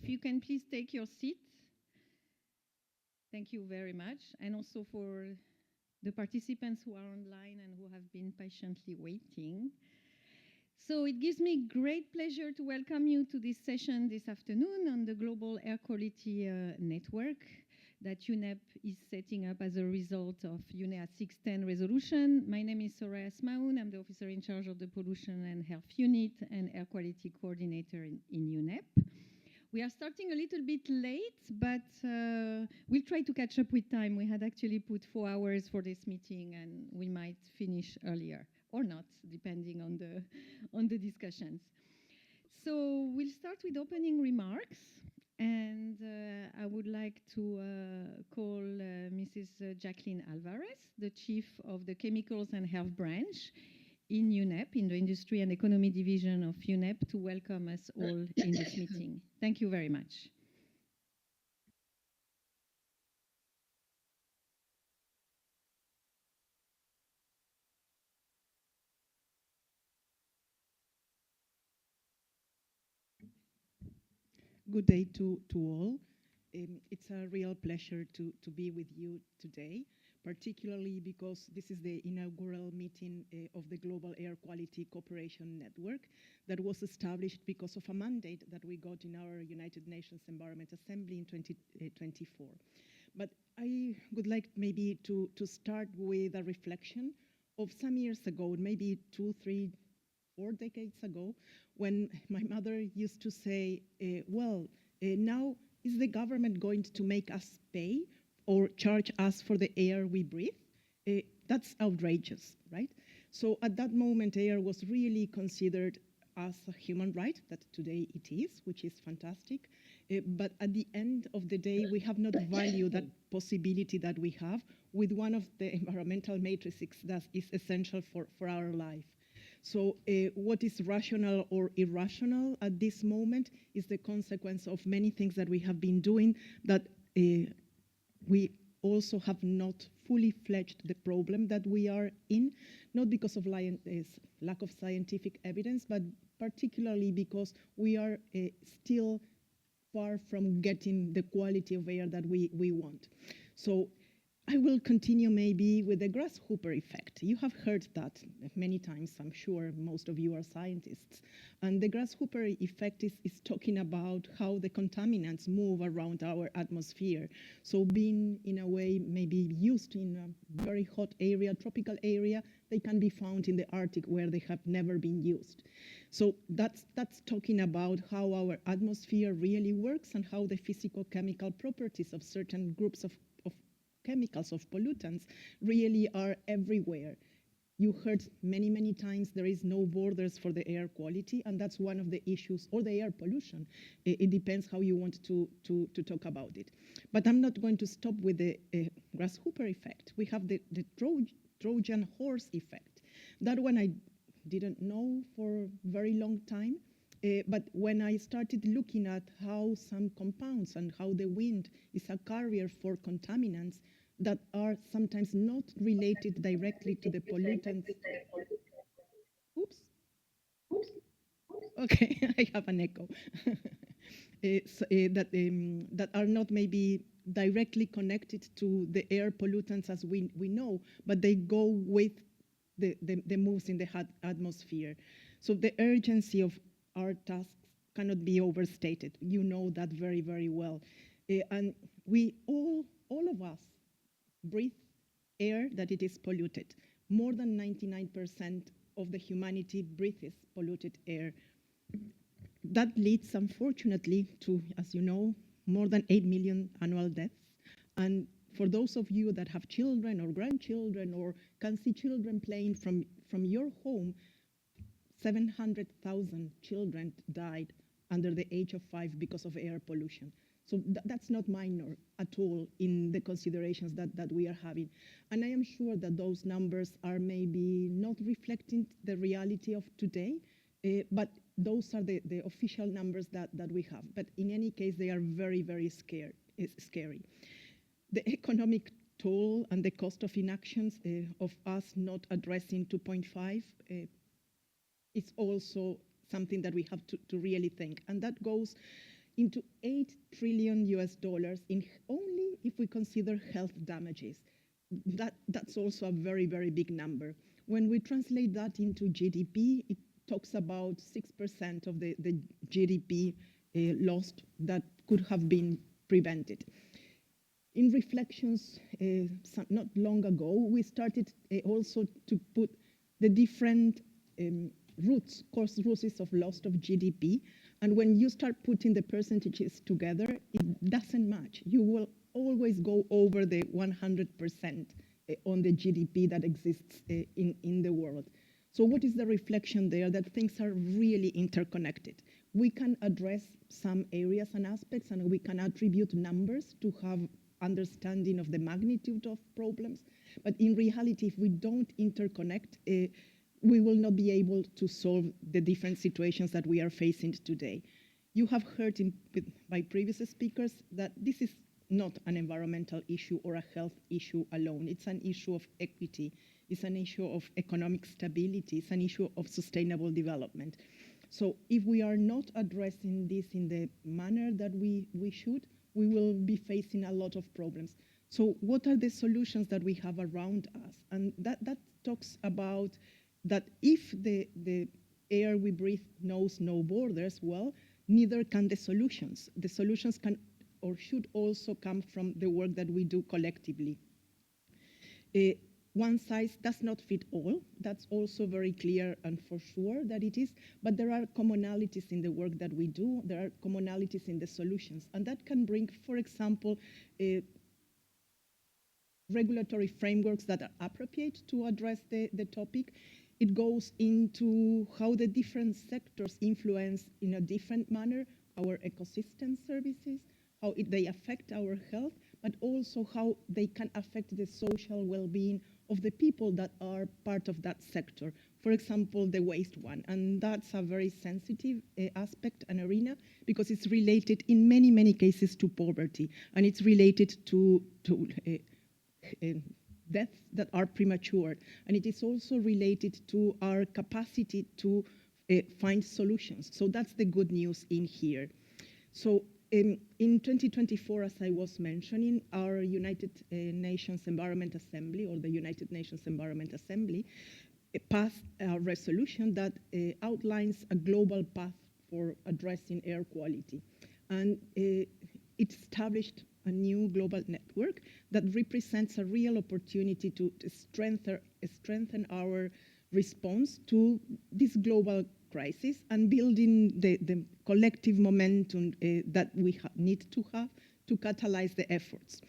if you can please take your seat. Thank you very much. And also for the participants who are online and who have been patiently waiting. So it gives me great pleasure to welcome you to this session this afternoon on the Global Air Quality Network that UNEP is setting up as a result of UNEA 610 resolution. My name is Soraya Smaoun. I'm the officer in charge of the Pollution and Health Unit and Air Quality Coordinator in UNEP. We are starting a little bit late, but we'll try to catch up with time. We had actually put 4 hours for this meeting, and we might finish earlier or not, depending on the discussions. So we'll start with opening remarks, and I would like to call Mrs. Jacqueline Alvarez, the Chief of the Chemicals and Health Branch in UNEP, in the Industry and Economy Division of UNEP, to welcome us all in this meeting. Thank you very much. Good day to all. It's a real pleasure to be with you today, particularly because this is the inaugural meeting of the Global Air Quality Cooperation Network that was established because of a mandate that we got in our United Nations Environment Assembly in 2024. But I would like maybe to start with a reflection of some years ago, maybe 2, 3, 4 decades ago, when my mother used to say, now is the government going to make us pay or charge us for the air we breathe? That's outrageous, right? So at that moment, air was really considered as a human right, that today it is, which is fantastic. But at the end of the day, we have not valued that possibility that we have with one of the environmental matrices that is essential for our life. So what is rational or irrational at this moment is the consequence of many things that we have been doing that we also have not fully fledged the problem that we are in, not because of lack of scientific evidence, but particularly because we are still far from getting the quality of air that we want. So I will continue maybe with the grasshopper effect. You have heard that many times, I'm sure most of you are scientists. And the grasshopper effect is talking about how the contaminants move around our atmosphere. So being in a way maybe used in a very hot area, tropical area, they can be found in the Arctic where they have never been used. So that's talking about how our atmosphere really works and how the physical-chemical properties of certain groups of chemicals, of pollutants, really are everywhere. You heard many, many times there is no borders for the air quality, and that's one of the issues, or the air pollution. It depends how you want to talk about it. But I'm not going to stop with the grasshopper effect. We have the Trojan horse effect. That one I didn't know for a very long time. But when I started looking at how some compounds and how the wind is a carrier for contaminants that are sometimes not related directly to the pollutants. Oops. Okay, I have an echo. That are not maybe directly connected to the air pollutants as we know, but they go with the moves in the atmosphere. So the urgency of our tasks cannot be overstated. You know that very, very well. And we all of us breathe air that it is polluted. More than 99% of the humanity breathes polluted air. That leads, unfortunately, to, as you know, more than 8 million annual deaths. And for those of you that have children or grandchildren or can see children playing from your home, 700,000 children died under the age of 5 because of air pollution. So that's not minor at all in the considerations that we are having. And I am sure that those numbers are maybe not reflecting the reality of today, but those are the official numbers that we have. But in any case, they are very, very scary. The economic toll and the cost of inactions of us not addressing 2.5 it's also something that we have to really think. And that goes into 8 trillion US dollars in only if we consider health damages. That's also a very, very big number. When we translate that into GDP, it talks about 6% of the GDP lost that could have been prevented. In reflections not long ago, we started also to put the different cause roots of loss of GDP. And when you start putting the percentages together, it doesn't match. You will always go over the 100% on the GDP that exists in the world. So what is the reflection there? That things are really interconnected. We can address some areas and aspects, and we can attribute numbers to have understanding of the magnitude of problems. But in reality, if we don't interconnect, we will not be able to solve the different situations that we are facing today. You have heard by previous speakers that this is not an environmental issue or a health issue alone. It's an issue of equity. It's an issue of economic stability. It's an issue of sustainable development. So if we are not addressing this in the manner that we should, we will be facing a lot of problems. So what are the solutions that we have around us? And that talks about that if the air we breathe knows no borders, well, neither can the solutions. The solutions can or should also come from the work that we do collectively. One size does not fit all. That's also very clear and for sure that it is, but there are commonalities in the work that we do. There are commonalities in the solutions, and that can bring, for example, regulatory frameworks that are appropriate to address the topic. It goes into how the different sectors influence in a different manner our ecosystem services, how they affect our health, but also how they can affect the social well-being of the people that are part of that sector. For example, the waste one, and that's a very sensitive aspect and arena because it's related in many, many cases to poverty, and it's related to deaths that are premature, and it is also related to our capacity to find solutions. So that's the good news in here. So in 2024, as I was mentioning, our United Nations Environment Assembly, or the United Nations Environment Assembly, passed a resolution that outlines a global path for addressing air quality. And it established a new global network that represents a real opportunity to strengthen our response to this global crisis and building the collective momentum that we need to have to catalyze the efforts.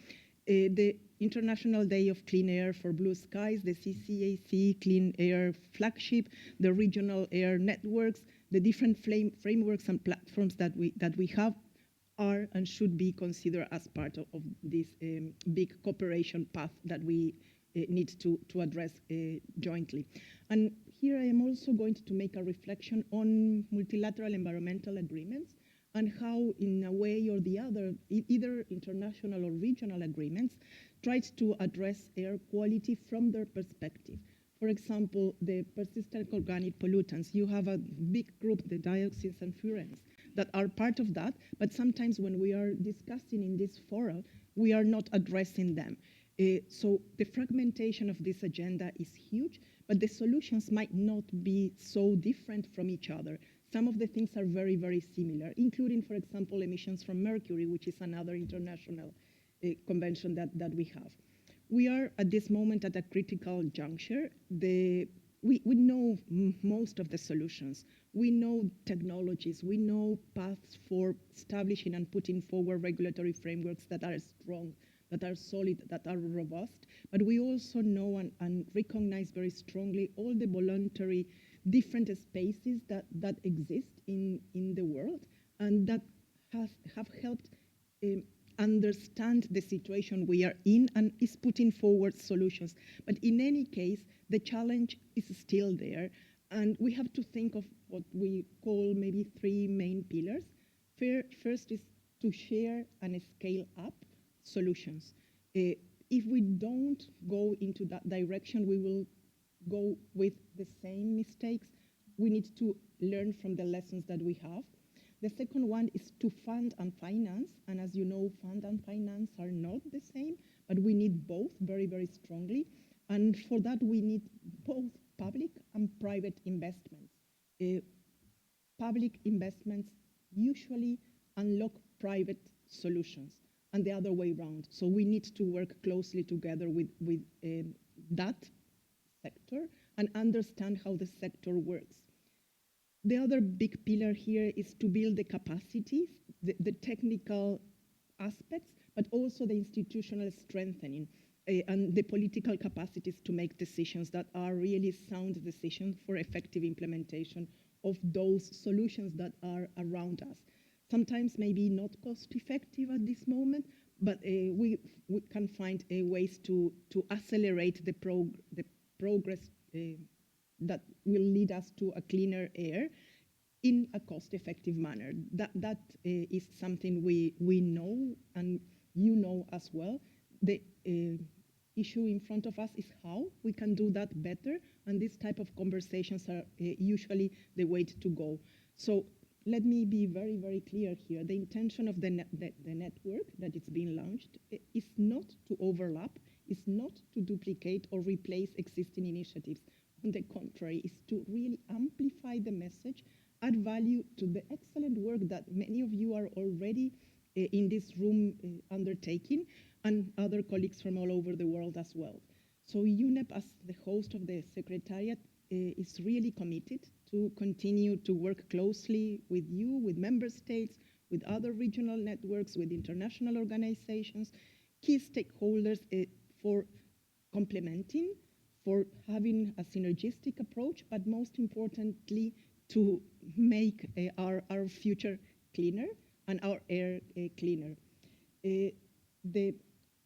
The International Day of Clean Air for Blue Skies, the CCAC Clean Air Flagship, the regional air networks, the different frameworks and platforms that we have are and should be considered as part of this big cooperation path that we need to address jointly. And here I am also going to make a reflection on multilateral environmental agreements and how, in a way or the other, either international or regional agreements, tried to address air quality from their perspective. For example, the persistent organic pollutants. You have a big group, the dioxins and furans, that are part of that, but sometimes when we are discussing in this forum, we are not addressing them. So the fragmentation of this agenda is huge, but the solutions might not be so different from each other. Some of the things are very, very similar, including, for example, emissions from mercury, which is another international convention that we have. We are at this moment at a critical juncture. We know most of the solutions. We know technologies. We know paths for establishing and putting forward regulatory frameworks that are strong, that are solid, that are robust. But we also know and recognize very strongly all the voluntary different spaces that exist in the world and that have helped understand the situation we are in and is putting forward solutions. But in any case, the challenge is still there. And we have to think of what we call maybe three main pillars. First is to share and scale up solutions. If we don't go into that direction, we will go with the same mistakes. We need to learn from the lessons that we have. The second one is to fund and finance. And as you know, fund and finance are not the same, but we need both very, very strongly. And for that, we need both public and private investments. Public investments usually unlock private solutions and the other way around. So we need to work closely together with that sector and understand how the sector works. The other big pillar here is to build the capacities, the technical aspects, but also the institutional strengthening and the political capacities to make decisions that are really sound decisions for effective implementation of those solutions that are around us. Sometimes maybe not cost effective at this moment, but we can find ways to accelerate the progress that will lead us to a cleaner air in a cost-effective manner. That is something we know, and you know as well. The issue in front of us is how we can do that better, and this type of conversations are usually the way to go. So let me be very, very clear here. The intention of the network that it's being launched is not to overlap, is not to duplicate or replace existing initiatives. On the contrary, is to really amplify the message, add value to the excellent work that many of you are already in this room undertaking, and other colleagues from all over the world as well. So UNEP, as the host of the Secretariat, is really committed to continue to work closely with you, with member states, with other regional networks, with international organizations, key stakeholders for complementing, for having a synergistic approach, but most importantly, to make our future cleaner and our air cleaner. The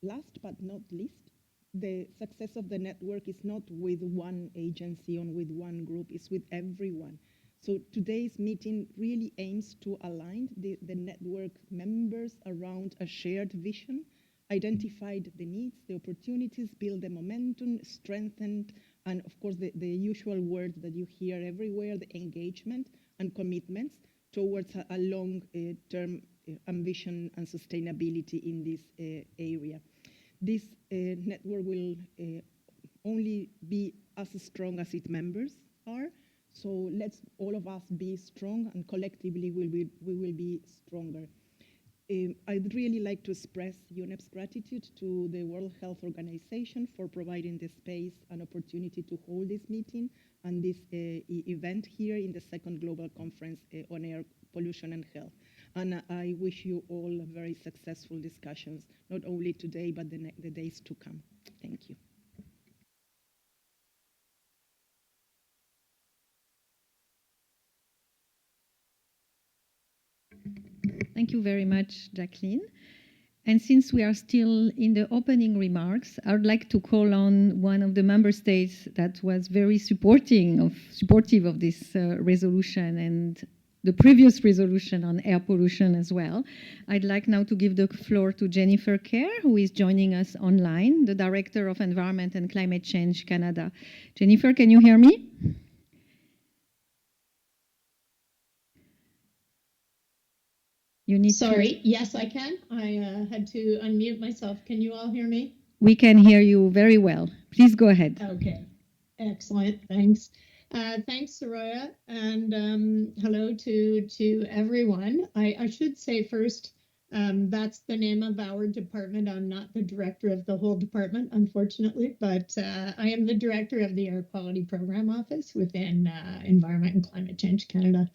last but not least, the success of the network is not with one agency or with one group, it's with everyone. So today's meeting really aims to align the network members around a shared vision, identified the needs, the opportunities, build the momentum, strengthened, and of course the usual word that you hear everywhere, the engagement and commitments towards a long-term ambition and sustainability in this area. This network will only be as strong as its members are. So let's all of us be strong, and collectively we will be stronger. I'd really like to express UNEP's gratitude to the World Health Organization for providing the space and opportunity to hold this meeting and this event here in the second Global Conference on Air Pollution and Health. And I wish you all very successful discussions, not only today, but the days to come. Thank you. Thank you very much, Jacqueline. And since we are still in the opening remarks, I would like to call on one of the member states that was very supportive of this resolution and the previous resolution on air pollution as well. I'd like now to give the floor to Jennifer Kerr, who is joining us online, the Director of Environment and Climate Change Canada. Jennifer, can you hear me? You need Sorry, yes, I can. I had to unmute myself. Can you all hear me? We can hear you very well. Please go ahead. Okay, excellent. Thanks. Thanks, Soraya, and hello to everyone. I should say first, that's the name of our department. I'm not the director of the whole department, unfortunately, but I am the director of the Air Quality Program Office within Environment and Climate Change Canada.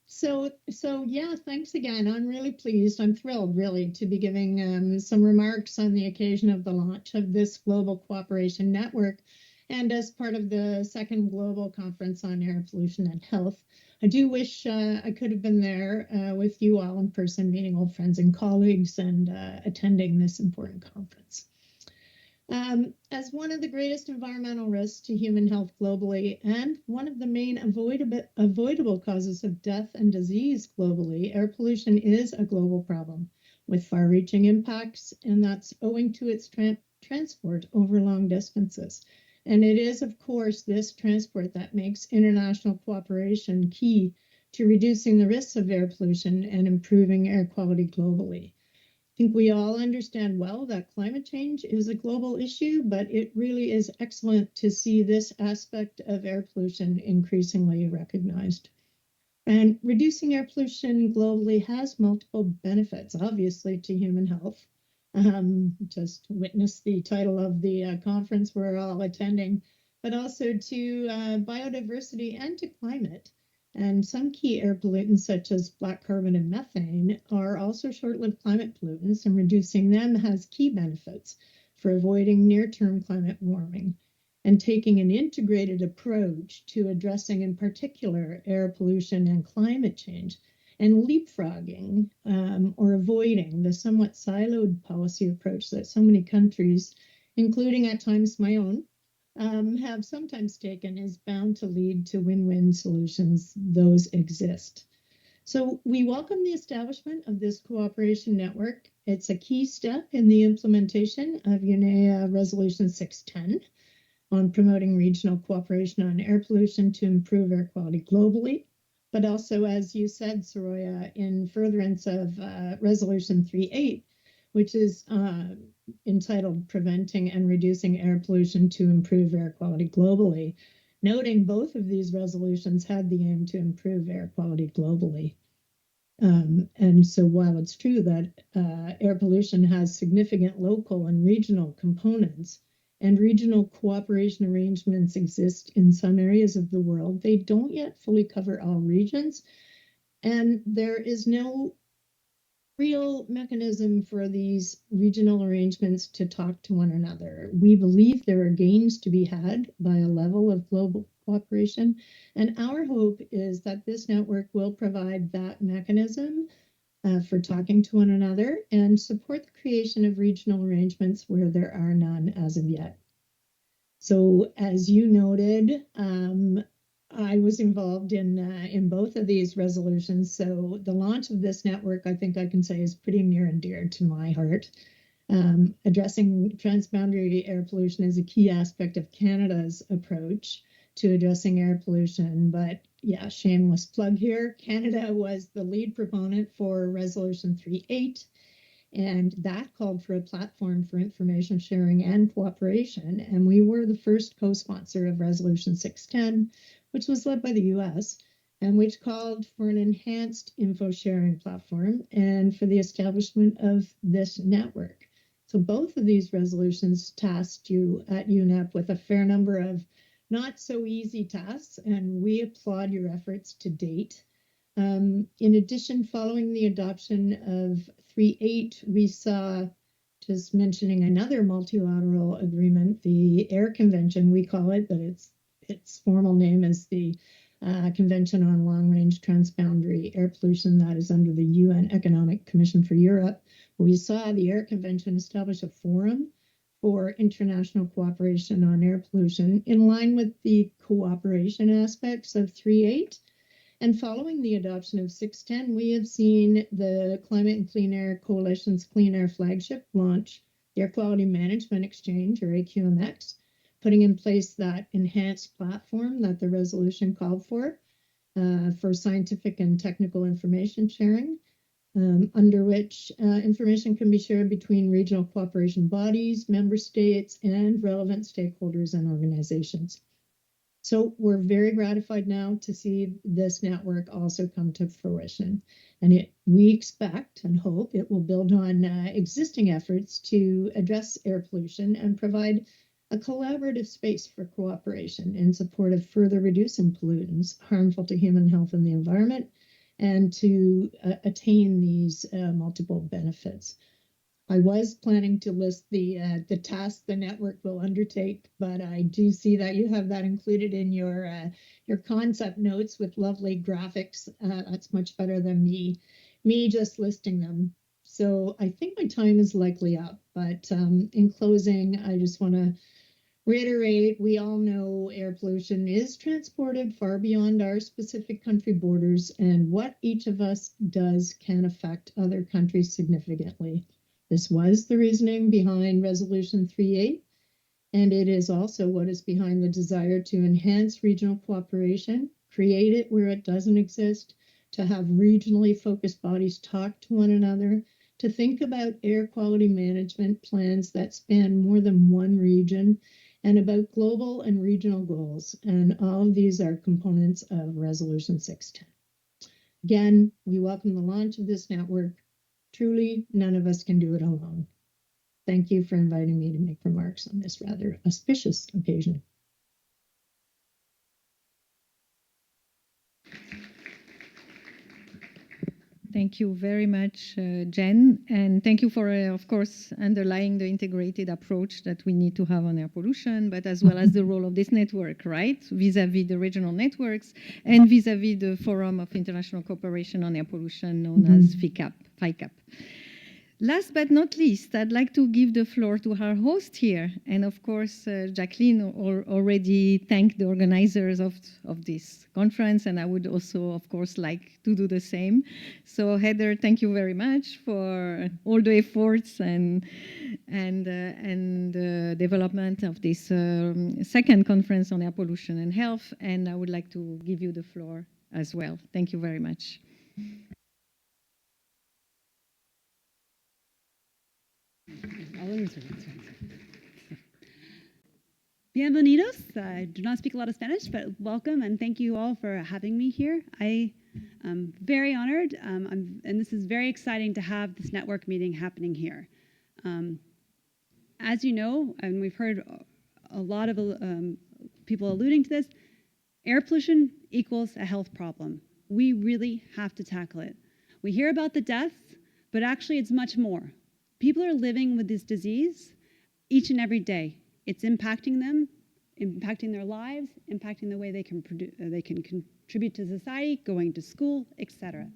So yeah, thanks again. I'm really pleased. I'm thrilled, really, to be giving some remarks on the occasion of the launch of this Global Cooperation Network, and as part of the second Global Conference on Air Pollution and Health. I do wish I could have been there with you all in person, meeting old friends and colleagues, and attending this important conference. As one of the greatest environmental risks to human health globally, and one of the main avoidable causes of death and disease globally, air pollution is a global problem with far-reaching impacts, and that's owing to its transport over long distances. And it is, of course, this transport that makes international cooperation key to reducing the risks of air pollution and improving air quality globally. I think we all understand well that climate change is a global issue, but it really is excellent to see this aspect of air pollution increasingly recognized. And reducing air pollution globally has multiple benefits, obviously, to human health. Just witness the title of the conference we're all attending, but also to biodiversity and to climate. And some key air pollutants, such as black carbon and methane, are also short-lived climate pollutants, and reducing them has key benefits for avoiding near-term climate warming and taking an integrated approach to addressing, in particular, air pollution and climate change, and leapfrogging or avoiding the somewhat siloed policy approach that so many countries, including at times my own, have sometimes taken, is bound to lead to win-win solutions. Those exist. So we welcome the establishment of this cooperation network. It's a key step in the implementation of UNEA Resolution 610 on promoting regional cooperation on air pollution to improve air quality globally, but also, as you said, Soroya, in furtherance of Resolution 38, which is entitled Preventing and Reducing Air Pollution to Improve Air Quality Globally, noting both of these resolutions had the aim to improve air quality globally. And so while it's true that air pollution has significant local and regional components, and regional cooperation arrangements exist in some areas of the world, they don't yet fully cover all regions. And there is no real mechanism for these regional arrangements to talk to one another. We believe there are gains to be had by a level of global cooperation, and our hope is that this network will provide that mechanism for talking to one another and support the creation of regional arrangements where there are none as of yet. So, as you noted, I was involved in both of these resolutions. So the launch of this network, I think I can say, is pretty near and dear to my heart. Addressing transboundary air pollution is a key aspect of Canada's approach to addressing air pollution. But yeah, shameless plug here. Canada was the lead proponent for Resolution 38, and that called for a platform for information sharing and cooperation. And we were the first co-sponsor of Resolution 610, which was led by the US, and which called for an enhanced info sharing platform and for the establishment of this network. So both of these resolutions tasked you at UNEP with a fair number of not so easy tasks, and we applaud your efforts to date. In addition, following the adoption of 3.8, we saw, just mentioning another multilateral agreement, the Air Convention, we call it, but its formal name is the Convention on Long-Range Transboundary Air Pollution, that is under the UN Economic Commission for Europe. We saw the Air Convention establish a forum for international cooperation on air pollution in line with the cooperation aspects of 3.8. And following the adoption of 610, we have seen the Climate and Clean Air Coalition's Clean Air Flagship launch the Air Quality Management Exchange, or AQMX, putting in place that enhanced platform that the resolution called for scientific and technical information sharing, under which information can be shared between regional cooperation bodies, member states, and relevant stakeholders and organizations. So we're very gratified now to see this network also come to fruition. And we expect and hope it will build on existing efforts to address air pollution and provide a collaborative space for cooperation in support of further reducing pollutants harmful to human health and the environment, and to attain these multiple benefits. I was planning to list the tasks the network will undertake, but I do see that you have that included in your concept notes with lovely graphics. That's much better than me just listing them. So I think my time is likely up, but in closing, I just want to reiterate, we all know air pollution is transported far beyond our specific country borders, and what each of us does can affect other countries significantly. This was the reasoning behind Resolution 3.8, and it is also what is behind the desire to enhance regional cooperation, create it where it doesn't exist, to have regionally focused bodies talk to one another, to think about air quality management plans that span more than one region, and about global and regional goals. And all of these are components of Resolution 610. Again, we welcome the launch of this network. Truly, none of us can do it alone. Thank you for inviting me to make remarks on this rather auspicious occasion. Thank you very much, Jen. And thank you for, of course, underlying the integrated approach that we need to have on air pollution, but as well as the role of this network, right? Vis-a-vis the regional networks and vis-a-vis the Forum of International Cooperation on Air Pollution, known as FICAP. Last but not least, I'd like to give the floor to our host here. And of course, Jacqueline already thanked the organizers of this conference, and I would also, of course, like to do the same. So Heather, thank you very much for all the efforts and development of this second conference on air pollution and health. And I would like to give you the floor as well. Thank you very much. Bienvenidos. I do not speak a lot of Spanish, but welcome and thank you all for having me here. I am very honored, and this is very exciting to have this network meeting happening here. As you know, and we've heard a lot of people alluding to this, air pollution equals a health problem. We really have to tackle it. We hear about the deaths, but actually it's much more. People are living with this disease each and every day. It's impacting them, impacting their lives, impacting the way they can contribute to society, going to school, etc.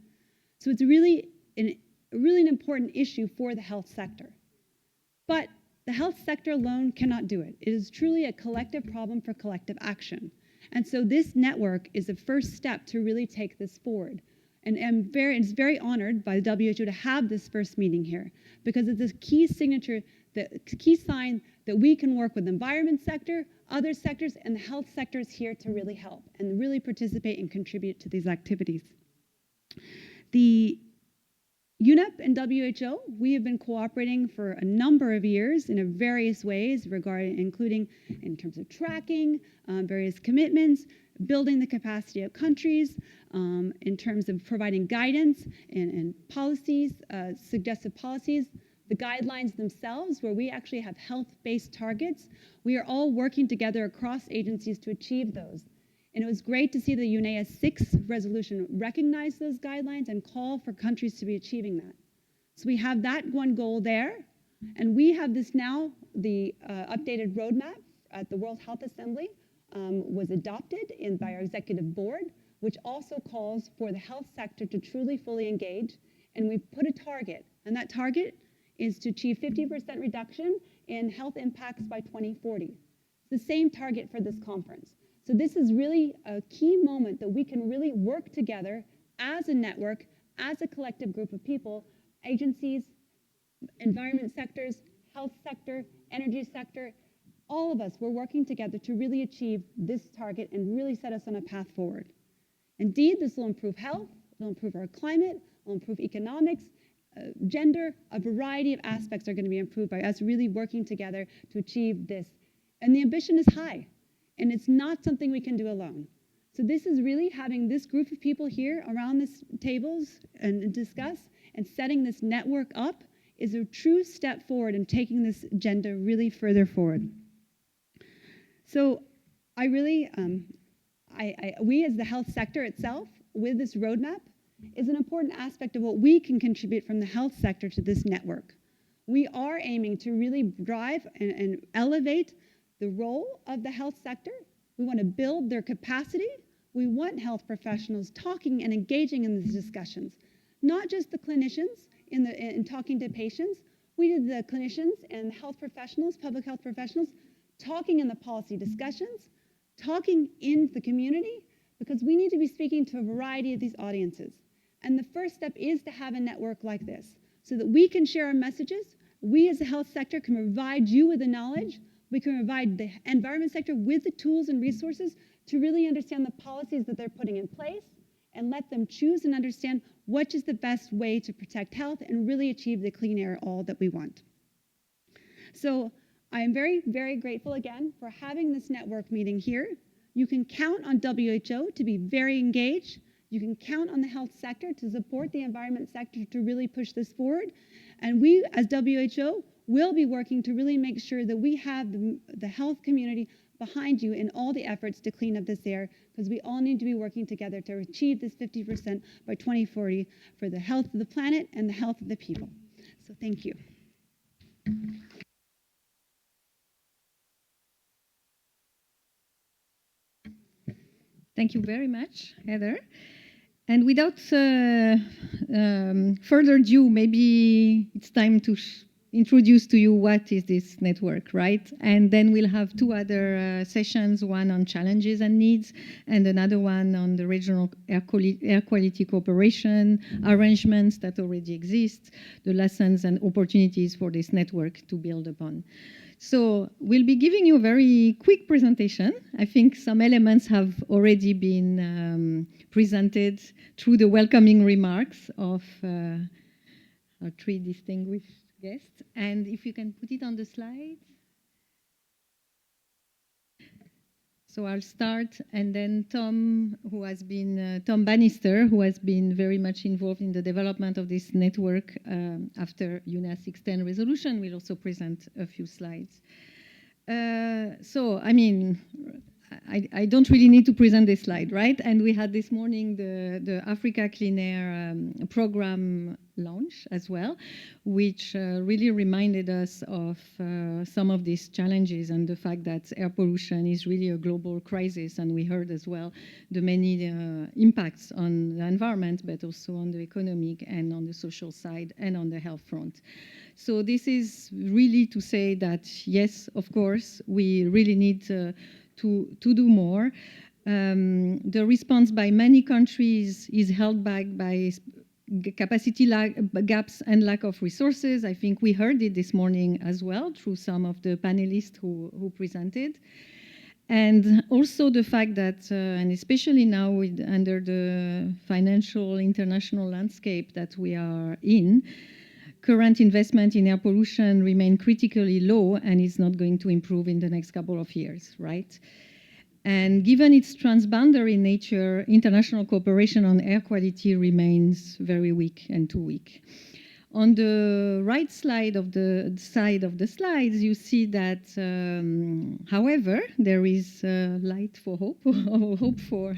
So it's really an important issue for the health sector. But the health sector alone cannot do it. It is truly a collective problem for collective action. And so this network is the first step to really take this forward. And it's very honored by the WHO to have this first meeting here, because it's a key signature, the key sign that we can work with the environment sector, other sectors, and the health sectors here to really help and really participate and contribute to these activities. The UNEP and WHO, we have been cooperating for a number of years in various ways, including in terms of tracking, various commitments, building the capacity of countries, in terms of providing guidance and policies, suggested policies, the guidelines themselves, where we actually have health-based targets. We are all working together across agencies to achieve those. And it was great to see the UNEA 6 resolution recognize those guidelines and call for countries to be achieving that. So we have that one goal there. And we have this now, the updated roadmap at the World Health Assembly was adopted by our executive board, which also calls for the health sector to truly fully engage. And we put a target, and that target is to achieve 50% reduction in health impacts by 2040. It's the same target for this conference. So this is really a key moment that we can really work together as a network, as a collective group of people, agencies, environment sectors, health sector, energy sector, all of us, we're working together to really achieve this target and really set us on a path forward. Indeed, this will improve health, it'll improve our climate, it'll improve economics, gender, a variety of aspects are going to be improved by us really working together to achieve this. And the ambition is high, and it's not something we can do alone. So this is really having this group of people here around this tables and discuss and setting this network up is a true step forward in taking this agenda really further forward. So I really, we as the health sector itself, with this roadmap, is an important aspect of what we can contribute from the health sector to this network. We are aiming to really drive and elevate the role of the health sector. We want to build their capacity. We want health professionals talking and engaging in these discussions, not just the clinicians in talking to patients. We did the clinicians and health professionals, public health professionals, talking in the policy discussions, talking in the community, because we need to be speaking to a variety of these audiences. And the first step is to have a network like this so that we can share our messages. We as the health sector can provide you with the knowledge. We can provide the environment sector with the tools and resources to really understand the policies that they're putting in place and let them choose and understand what is the best way to protect health and really achieve the clean air all that we want. So I am very, very grateful again for having this network meeting here. You can count on WHO to be very engaged. You can count on the health sector to support the environment sector to really push this forward. And we, as WHO, will be working to really make sure that we have the health community behind you in all the efforts to clean up this air, because we all need to be working together to achieve this 50% by 2040 for the health of the planet and the health of the people. So thank you. Thank you very much, Heather. And without further ado, maybe it's time to introduce to you what is this network, right? And then we'll have two other sessions, one on challenges and needs, and another one on the regional air quality cooperation arrangements that already exist, the lessons and opportunities for this network to build upon. So we'll be giving you a very quick presentation. I think some elements have already been presented through the welcoming remarks of our three distinguished guests. And if you can put it on the slide. So I'll start, and then Tom Bannister, who has been very much involved in the development of this network after UNEA 610 resolution, will also present a few slides. So, I mean, I don't really need to present this slide, right? And we had this morning the Africa Clean Air program launch as well, which really reminded us of some of these challenges and the fact that air pollution is really a global crisis. And we heard as well the many impacts on the environment, but also on the economic and on the social side and on the health front. So this is really to say that, yes, of course, we really need to do more. The response by many countries is held back by capacity gaps and lack of resources. I think we heard it this morning as well through some of the panelists who presented. And also the fact that, and especially now under the financial international landscape that we are in, current investment in air pollution remain critically low and is not going to improve in the next couple of years, right? And given its transboundary nature, international cooperation on air quality remains very weak and too weak. On the right side of the slides, you see that, however, there is light for hope, or hope for,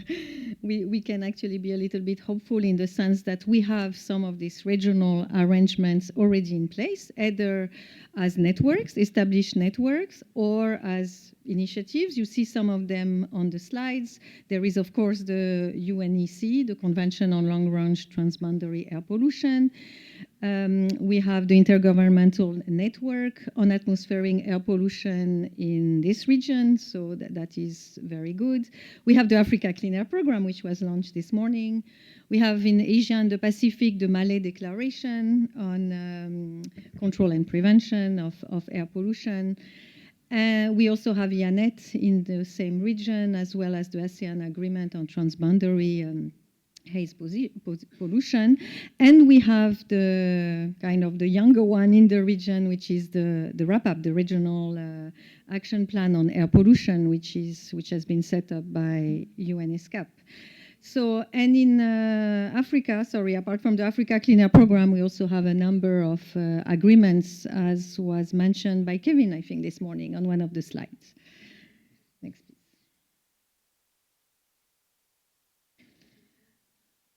we can actually be a little bit hopeful in the sense that we have some of these regional arrangements already in place, either as networks, established networks, or as initiatives. You see some of them on the slides. There is, of course, the UNEC, the Convention on Long-Range Transboundary Air Pollution. We have the Intergovernmental Network on Atmospheric Air Pollution in this region, so that is very good. We have the Africa Clean Air Program, which was launched this morning. We have in Asia and the Pacific the Malé Declaration on control and prevention of air pollution. We also have UNEP in the same region, as well as the ASEAN Agreement on Transboundary haze pollution. And we have the kind of the younger one in the region, which is the RAPAP, the Regional Action Plan on Air Pollution, which has been set up by UNESCAP. So, and in Africa, apart from the Africa Clean Air Program, we also have a number of agreements, as was mentioned by Kevin, I think, this morning on one of the slides. Next, please.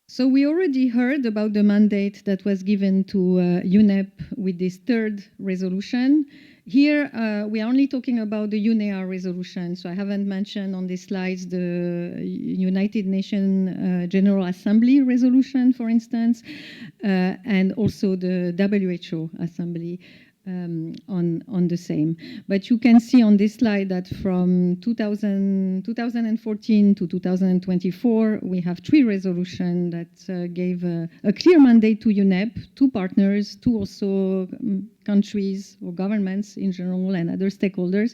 So we already heard about the mandate that was given to UNEP with this third resolution. Here, we are only talking about the UNEA resolution, so I haven't mentioned on these slides the United Nations General Assembly resolution, for instance, and also the WHO Assembly on the same. But you can see on this slide that from 2014 to 2024, we have 3 resolutions that gave a clear mandate to UNEP, to partners, to also countries or governments in general and other stakeholders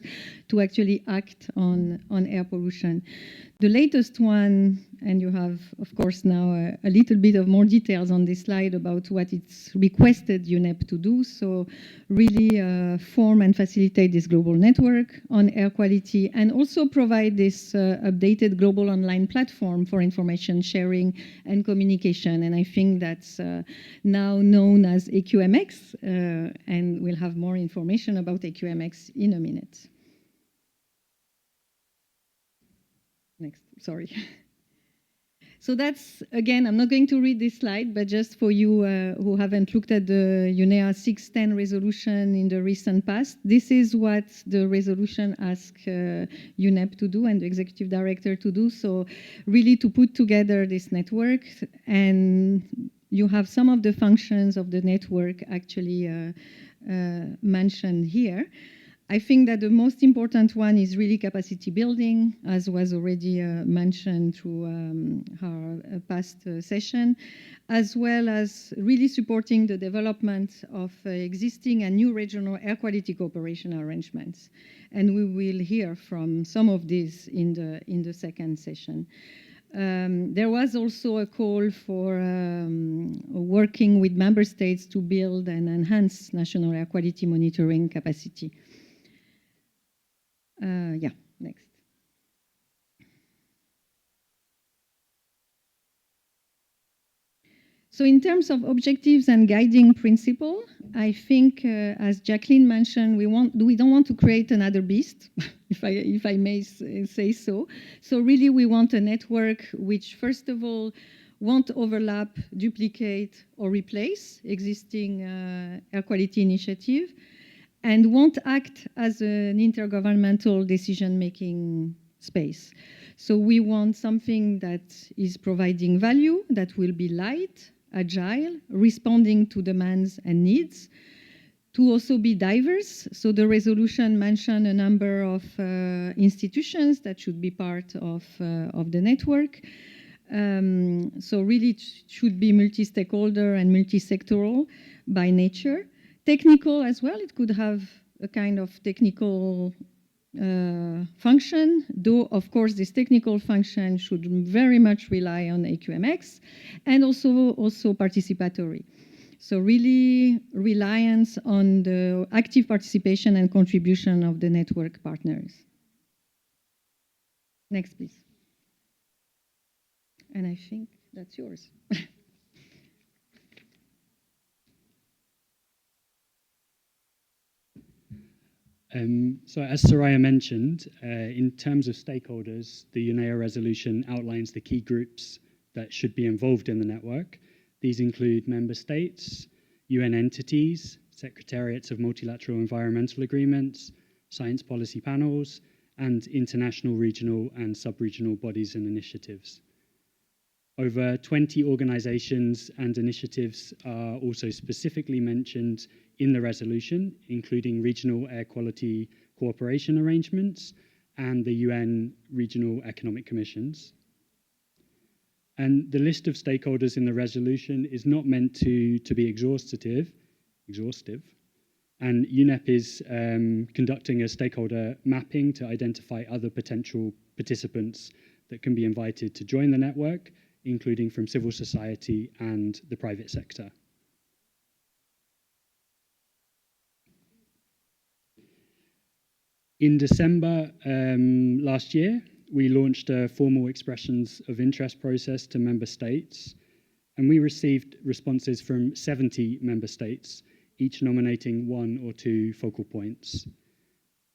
to actually act on air pollution. The latest one, and you have, of course, now a little bit of more details on this slide about what it's requested UNEP to do. So really form and facilitate this global network on air quality, and also provide this updated global online platform for information sharing and communication. And I think that's now known as AQMX, and we'll have more information about AQMX in a minute. Next, sorry. So that's, again, I'm not going to read this slide, but just for you who haven't looked at the UNEA 610 resolution in the recent past, this is what the resolution asks UNEP to do and the executive director to do. So really to put together this network, and you have some of the functions of the network actually mentioned here. I think that the most important one is really capacity building, as was already mentioned through our past session, as well as really supporting the development of existing and new regional air quality cooperation arrangements. And we will hear from some of these in the second session. There was also a call for working with member states to build and enhance national air quality monitoring capacity. Yeah, next. So in terms of objectives and guiding principle, I think, as Jacqueline mentioned, we don't want to create another beast, if I may say so. So really, we want a network which, first of all, won't overlap, duplicate, or replace existing air quality initiative, and won't act as an intergovernmental decision-making space. So we want something that is providing value, that will be light, agile, responding to demands and needs, to also be diverse. So the resolution mentioned a number of institutions that should be part of the network. So really it should be multi-stakeholder and multi-sectoral by nature. Technical as well, it could have a kind of technical function, though of course this technical function should very much rely on AQMX, and also participatory. So really reliance on the active participation and contribution of the network partners. Next, please. And I think that's yours. So as Soraya mentioned, in terms of stakeholders, the UNEA resolution outlines the key groups that should be involved in the network. These include member states, UN entities, secretariats of multilateral environmental agreements, science policy panels, and international, regional, and sub-regional bodies and initiatives. Over 20 organizations and initiatives are also specifically mentioned in the resolution, including regional air quality cooperation arrangements and the UN regional economic commissions. And the list of stakeholders in the resolution is not meant to be exhaustive, and UNEP is conducting a stakeholder mapping to identify other potential participants that can be invited to join the network, including from civil society and the private sector. In December last year, we launched a formal expressions of interest process to member states, and we received responses from 70 member states, each nominating 1 or 2 focal points.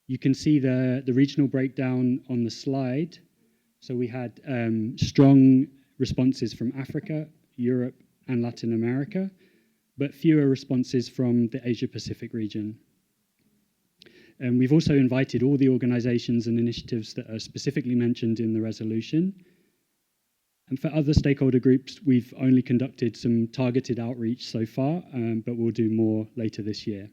You can see the regional breakdown on the slide. So we had strong responses from Africa, Europe, and Latin America, but fewer responses from the Asia-Pacific region. And we've also invited all the organizations and initiatives that are specifically mentioned in the resolution. And for other stakeholder groups, we've only conducted some targeted outreach so far, but we'll do more later this year.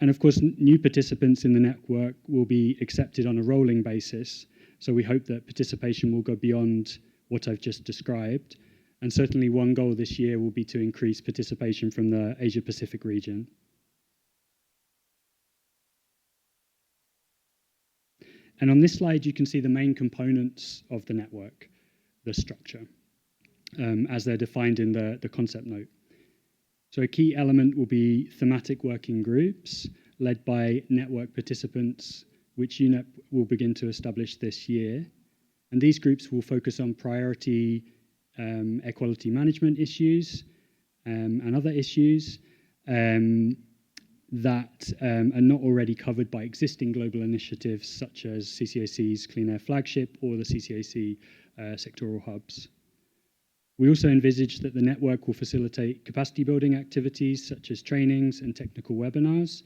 And of course, new participants in the network will be accepted on a rolling basis. So we hope that participation will go beyond what I've just described. And certainly one goal this year will be to increase participation from the Asia-Pacific region. And on this slide, you can see the main components of the network, the structure, as they're defined in the concept note. So a key element will be thematic working groups led by network participants, which UNEP will begin to establish this year. And these groups will focus on priority air quality management issues and other issues that are not already covered by existing global initiatives such as CCAC's Clean Air Flagship or the CCAC sectoral hubs. We also envisage that the network will facilitate capacity building activities such as trainings and technical webinars.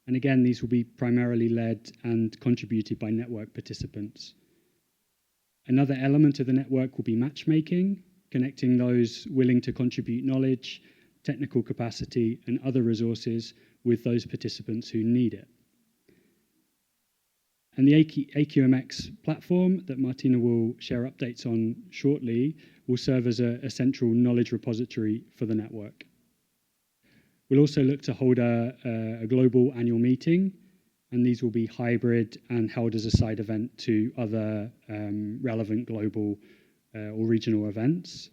And again, these will be primarily led and contributed by network participants. Another element of the network will be matchmaking, connecting those willing to contribute knowledge, technical capacity, and other resources with those participants who need it. And the AQMX platform that Martina will share updates on shortly will serve as a central knowledge repository for the network. We'll also look to hold a global annual meeting, and these will be hybrid and held as a side event to other relevant global or regional events.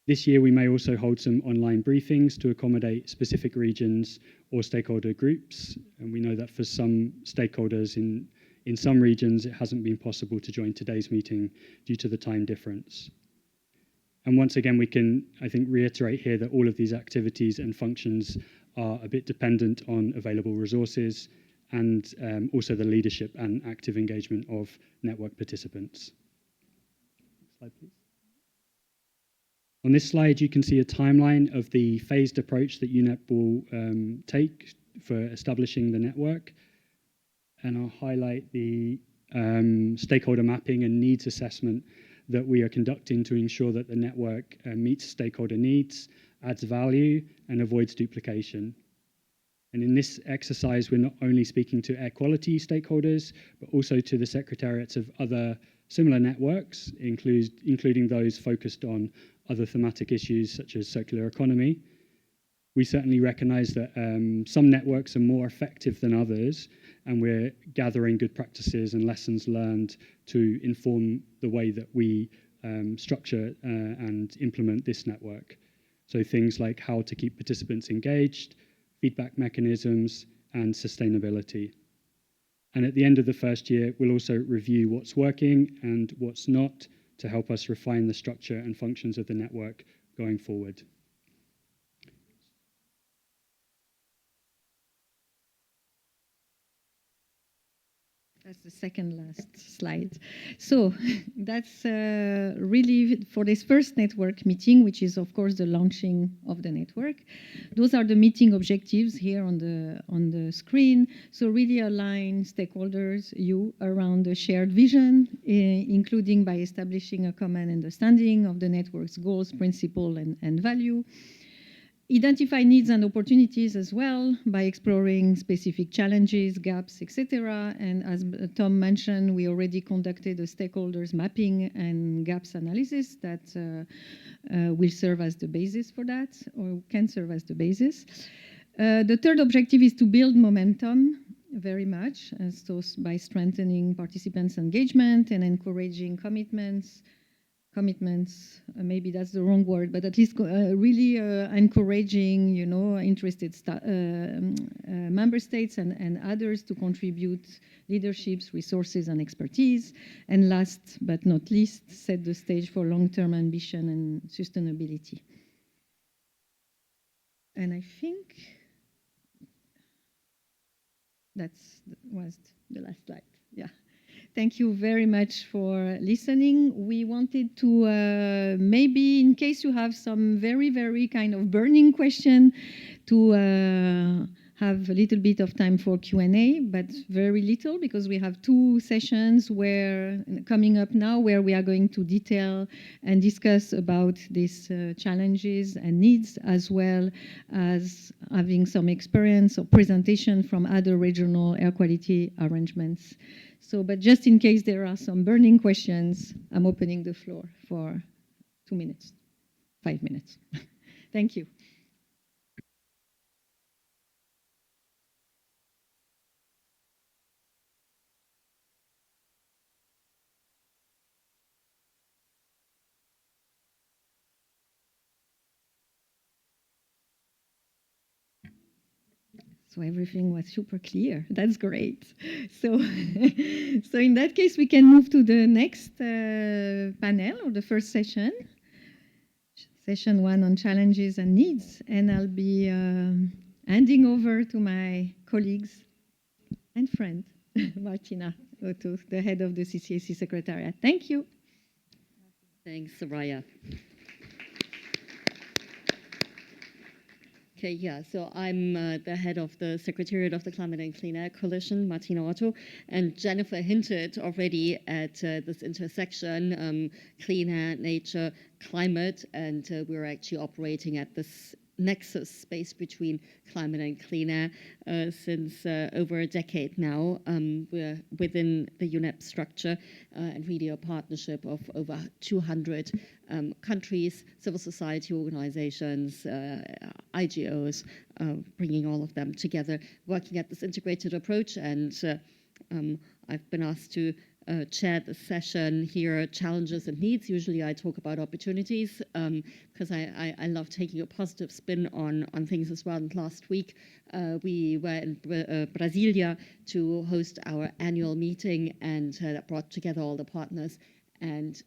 This year, we may also hold some online briefings to accommodate specific regions or stakeholder groups. And we know that for some stakeholders in some regions, it hasn't been possible to join today's meeting due to the time difference. And once again, we can, I think, reiterate here that all of these activities and functions are a bit dependent on available resources and also the leadership and active engagement of network participants. Next slide, please. On this slide, you can see a timeline of the phased approach that UNEP will take for establishing the network. And I'll highlight the stakeholder mapping and needs assessment that we are conducting to ensure that the network meets stakeholder needs, adds value, and avoids duplication. And in this exercise, we're not only speaking to air quality stakeholders, but also to the secretariats of other similar networks, including those focused on other thematic issues such as circular economy. We certainly recognize that some networks are more effective than others, and we're gathering good practices and lessons learned to inform the way that we structure and implement this network. So things like how to keep participants engaged, feedback mechanisms, and sustainability. And at the end of the first year, we'll also review what's working and what's not to help us refine the structure and functions of the network going forward. That's the second last slide. So that's really for this first network meeting, which is of course the launching of the network. Those are the meeting objectives here on the screen. So really align stakeholders, you, around the shared vision, including by establishing a common understanding of the network's goals, principle, and value. Identify needs and opportunities as well by exploring specific challenges, gaps, etc. And as Tom mentioned, we already conducted a stakeholders mapping and gaps analysis that will serve as the basis for that, or can serve as the basis. The third objective is to build momentum very much, so by strengthening participants' engagement and encouraging commitments, maybe that's the wrong word, but at least really encouraging, interested member states and others to contribute leaderships, resources, and expertise. And last but not least, set the stage for long-term ambition and sustainability. And I think that was the last slide. Yeah. Thank you very much for listening. We wanted to, maybe in case you have some very, very kind of burning question, to have a little bit of time for Q&A, but very little, because we have two sessions coming up now where we are going to detail and discuss about these challenges and needs, as well as having some experience or presentation from other regional air quality arrangements. So, but just in case there are some burning questions, I'm opening the floor for 2 minutes, 5 minutes. Thank you. So everything was super clear. That's great. So, so in that case, we can move to the next panel or the first session. Session 1 on challenges and needs. And I'll be handing over to my colleagues and friend, Martina Otto, the head of the CCAC Secretariat. Thank you. Thanks, Soraya. Okay, yeah, so I'm the head of the Secretariat of the Climate and Clean Air Coalition, Martina Otto, and Jennifer hinted already at this intersection, clean air, nature, climate, and we're actually operating at this nexus space between climate and clean air since over a decade now. We're within the UNEP structure and really a partnership of over 200 countries, civil society organizations, IGOs, bringing all of them together, working at this integrated approach. And I've been asked to chair the session here, challenges and needs. Usually I talk about opportunities because I love taking a positive spin on things as well. And last week we were in Brasilia to host our annual meeting, and that brought together all the partners. And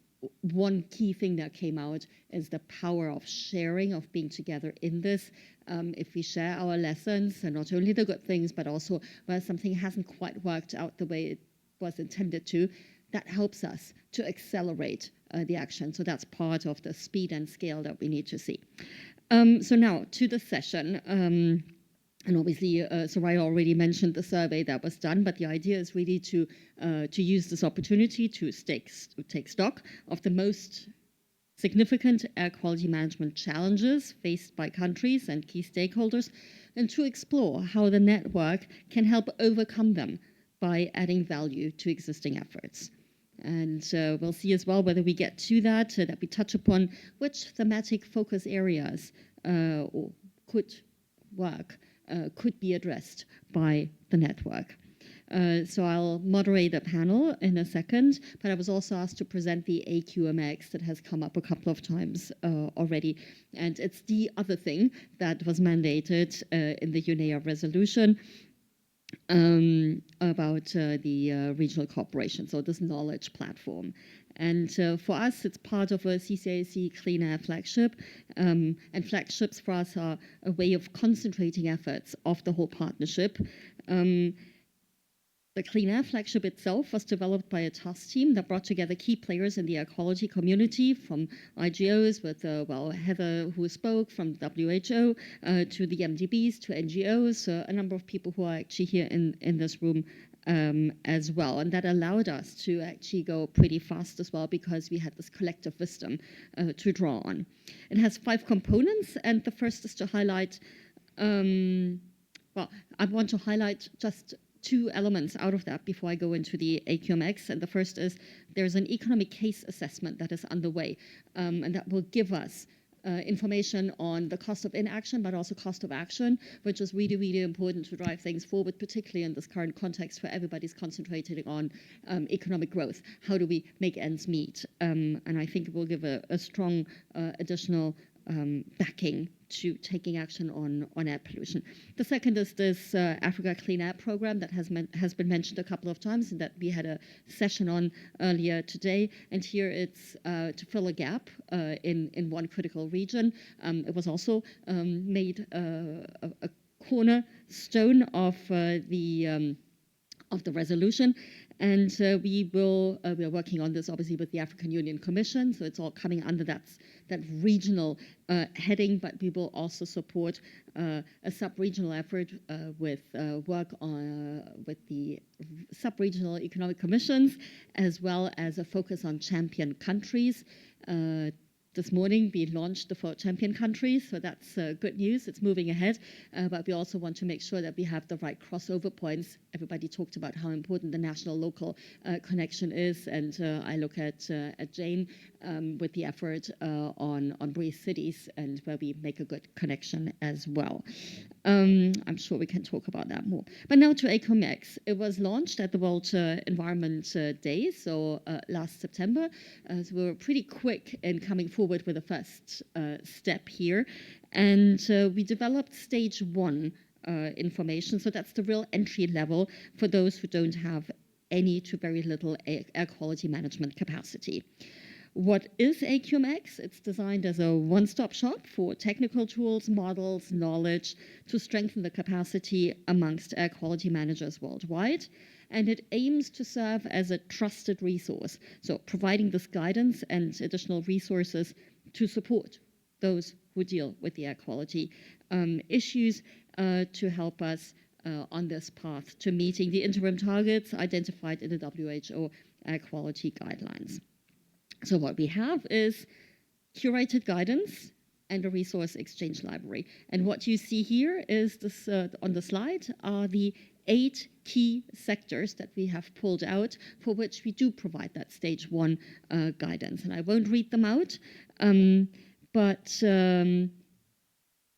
one key thing that came out is the power of sharing, of being together in this. If we share our lessons, and not only the good things, but also where something hasn't quite worked out the way it was intended to, that helps us to accelerate the action. So that's part of the speed and scale that we need to see. So now to the session. And obviously, Soraya already mentioned the survey that was done, but the idea is really to use this opportunity to take stock of the most significant air quality management challenges faced by countries and key stakeholders, and to explore how the network can help overcome them by adding value to existing efforts. And we'll see as well whether we get to that, that we touch upon which thematic focus areas could work, could be addressed by the network. So I'll moderate a panel in a second, but I was also asked to present the AQMX that has come up a couple of times already. And it's the other thing that was mandated in the UNEA resolution about the regional cooperation, so this knowledge platform. And for us, it's part of a CCAC Clean Air flagship. And flagships for us are a way of concentrating efforts of the whole partnership. The Clean Air flagship itself was developed by a task team that brought together key players in the air quality community, from IGOs with, Heather, who spoke, from WHO, to the MDBs, to NGOs, a number of people who are actually here in this room as well. And that allowed us to actually go pretty fast as well, because we had this collective wisdom to draw on. It has 5 components, and the first is to highlight, I want to highlight just 2 elements out of that before I go into the AQMX. And the first is there's an economic case assessment that is underway, and that will give us information on the cost of inaction, but also cost of action, which is really, really important to drive things forward, particularly in this current context where everybody's concentrating on economic growth. How do we make ends meet? And I think it will give a strong additional backing to taking action on air pollution. The second is this Africa Clean Air Program that has been mentioned a couple of times, and that we had a session on earlier today. And here it's to fill a gap in one critical region. It was also made a cornerstone of the resolution. And we are working on this obviously with the African Union Commission, so it's all coming under that regional heading, but we will also support a sub-regional effort with work with the sub-regional economic commissions, as well as a focus on champion countries. This morning, we launched the 4 champion countries, so that's good news. It's moving ahead, but we also want to make sure that we have the right crossover points. Everybody talked about how important the national-local connection is, and I look at Jane with the effort on breathe cities, and where we make a good connection as well. I'm sure we can talk about that more. But now to AQMX. It was launched at the World Environment Day, so last September. So we were pretty quick in coming forward with the first step here. And we developed stage 1 information. So that's the real entry level for those who don't have any to very little air quality management capacity. What is AQMX? It's designed as a one-stop shop for technical tools, models, knowledge to strengthen the capacity amongst air quality managers worldwide. And it aims to serve as a trusted resource, so providing this guidance and additional resources to support those who deal with the air quality issues to help us on this path to meeting the interim targets identified in the WHO air quality guidelines. So what we have is curated guidance and a resource exchange library. And what you see here is this on the slide are the 8 key sectors that we have pulled out for which we do provide that stage 1 guidance. And I won't read them out, but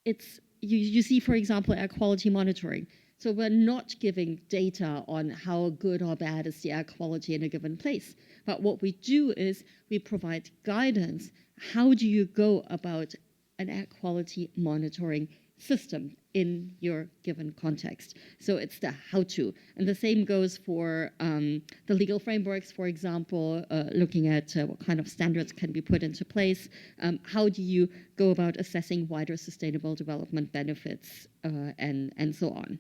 it's you see, for example, air quality monitoring. So we're not giving data on how good or bad is the air quality in a given place. But what we do is we provide guidance. How do you go about an air quality monitoring system in your given context? So it's the how-to. And the same goes for the legal frameworks, for example, looking at what kind of standards can be put into place. How do you go about assessing wider sustainable development benefits and so on.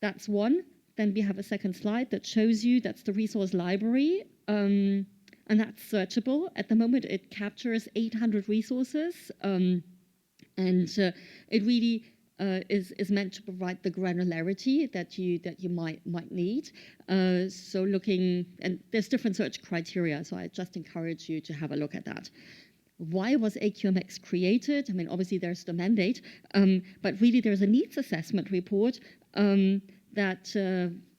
That's one. Then we have a second slide that shows you that's the resource library. And that's searchable. At the moment, it captures 800 resources. And it really is meant to provide the granularity that you might need. So looking, and there's different search criteria, so I just encourage you to have a look at that. Why was AQMX created? I mean, obviously there's the mandate, but really there's a needs assessment report that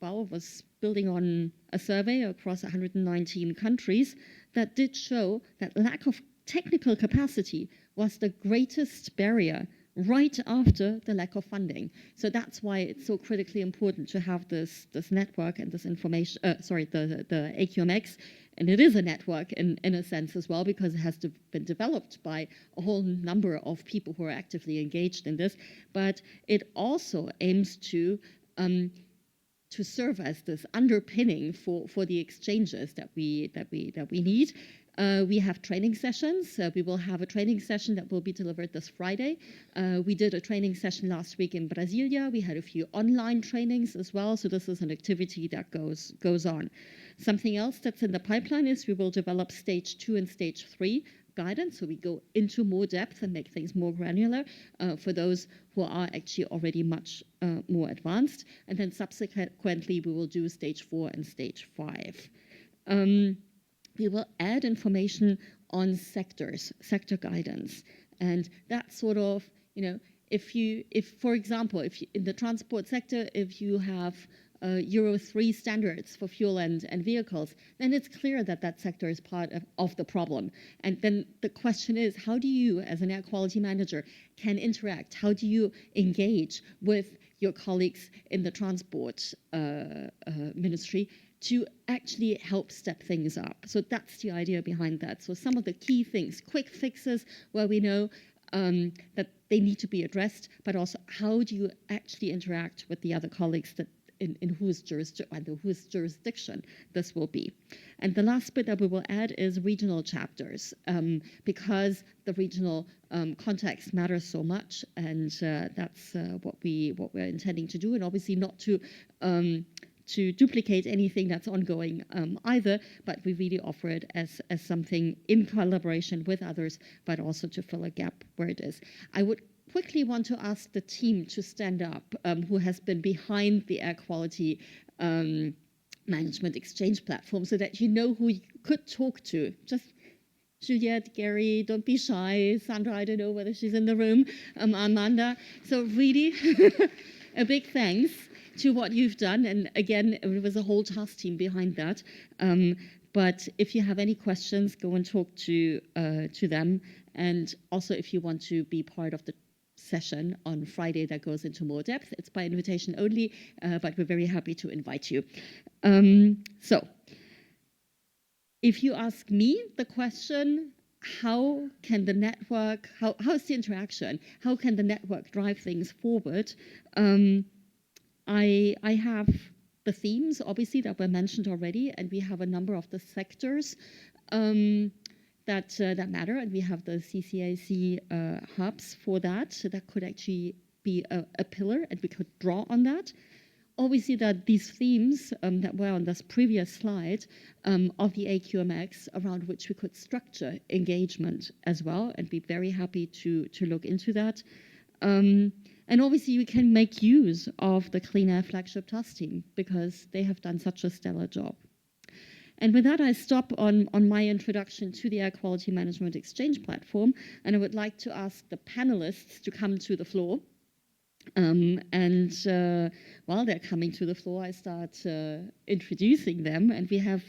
was building on a survey across 119 countries that did show that lack of technical capacity was the greatest barrier right after the lack of funding. So that's why it's so critically important to have this network and this information, the AQMX. And it is a network in a sense as well, because it has been developed by a whole number of people who are actively engaged in this. But it also aims to serve as this underpinning for the exchanges that we need. We have training sessions. We will have a training session that will be delivered this Friday. We did a training session last week in Brasilia. We had a few online trainings as well. So this is an activity that goes on. Something else that's in the pipeline is we will develop stage 2 and stage 3 guidance. So we go into more depth and make things more granular for those who are actually already much more advanced. And then subsequently, we will do stage 4 and stage 5. We will add information on sectors, sector guidance. And that sort of, if for example, in the transport sector, if you have Euro 3 standards for fuel and vehicles, then it's clear that sector is part of the problem. And then the question is, how do you, as an air quality manager, can interact? How do you engage with your colleagues in the transport ministry to actually help step things up? So that's the idea behind that. So some of the key things, quick fixes where we know that they need to be addressed, but also how do you actually interact with the other colleagues that in whose jurisdiction this will be. And the last bit that we will add is regional chapters, because the regional context matters so much, and that's what we're intending to do, and obviously not to duplicate anything that's ongoing either, but we really offer it as something in collaboration with others, but also to fill a gap where it is. I would quickly want to ask the team to stand up, who has been behind the air quality management exchange platform, so that you know who you could talk to. Just Juliette, Gary, don't be shy. Sandra, I don't know whether she's in the room. Amanda. So really, a big thanks to what you've done. And again, it was a whole task team behind that. But if you have any questions, go and talk to them. And also, if you want to be part of the session on Friday that goes into more depth, it's by invitation only, but we're very happy to invite you. So if you ask me the question, how can the network, how's the interaction? How can the network drive things forward? I have the themes, obviously, that were mentioned already, and we have a number of the sectors that matter, and we have the CCAC hubs for that. So that could actually be a pillar, and we could draw on that. Obviously, that these themes that were on this previous slide of the AQMX, around which we could structure engagement as well, and be very happy to look into that. And obviously, you can make use of the Clean Air Flagship Task Team because they have done such a stellar job. And with that, I stop on my introduction to the Air Quality Management Exchange platform, and I would like to ask the panelists to come to the floor. While they're coming to the floor, I start introducing them. And we have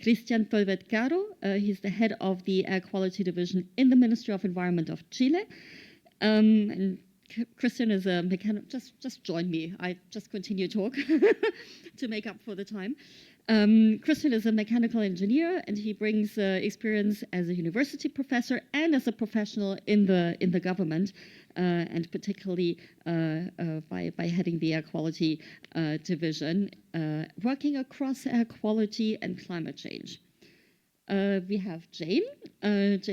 Cristian Tolvet Caro. He's the head of the Air Quality Division in the Ministry of Environment of Chile. And Christian is a mechanic. Just join me. I just continue to talk to make up for the time. Christian is a mechanical engineer, and he brings experience as a university professor and as a professional in the government, and particularly by heading the air quality division, working across air quality and climate change. We have Jane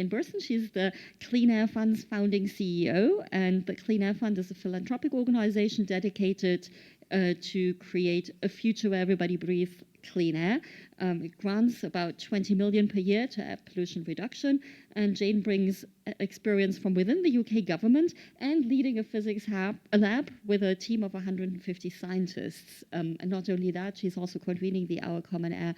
Burson. She's the Clean Air Fund's founding CEO, and the Clean Air Fund is a philanthropic organization dedicated to create a future where everybody breathes clean air. It grants about 20 million per year to air pollution reduction, and Jane brings experience from within the UK government and leading a physics lab with a team of 150 scientists. And not only that, she's also convening the Our Common Air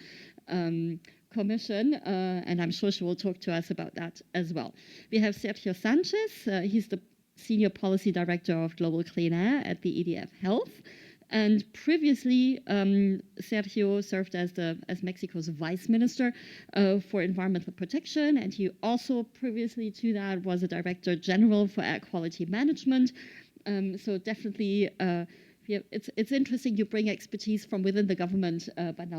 Commission, and I'm sure she will talk to us about that as well. We have Sergio Sanchez. He's the Senior Policy Director of Global Clean Air at the EDF Health. And previously, Sergio served as Mexico's Vice Minister for Environmental Protection, and he also previously to that was a Director General for Air Quality Management. So definitely, it's interesting you bring expertise from within the government, but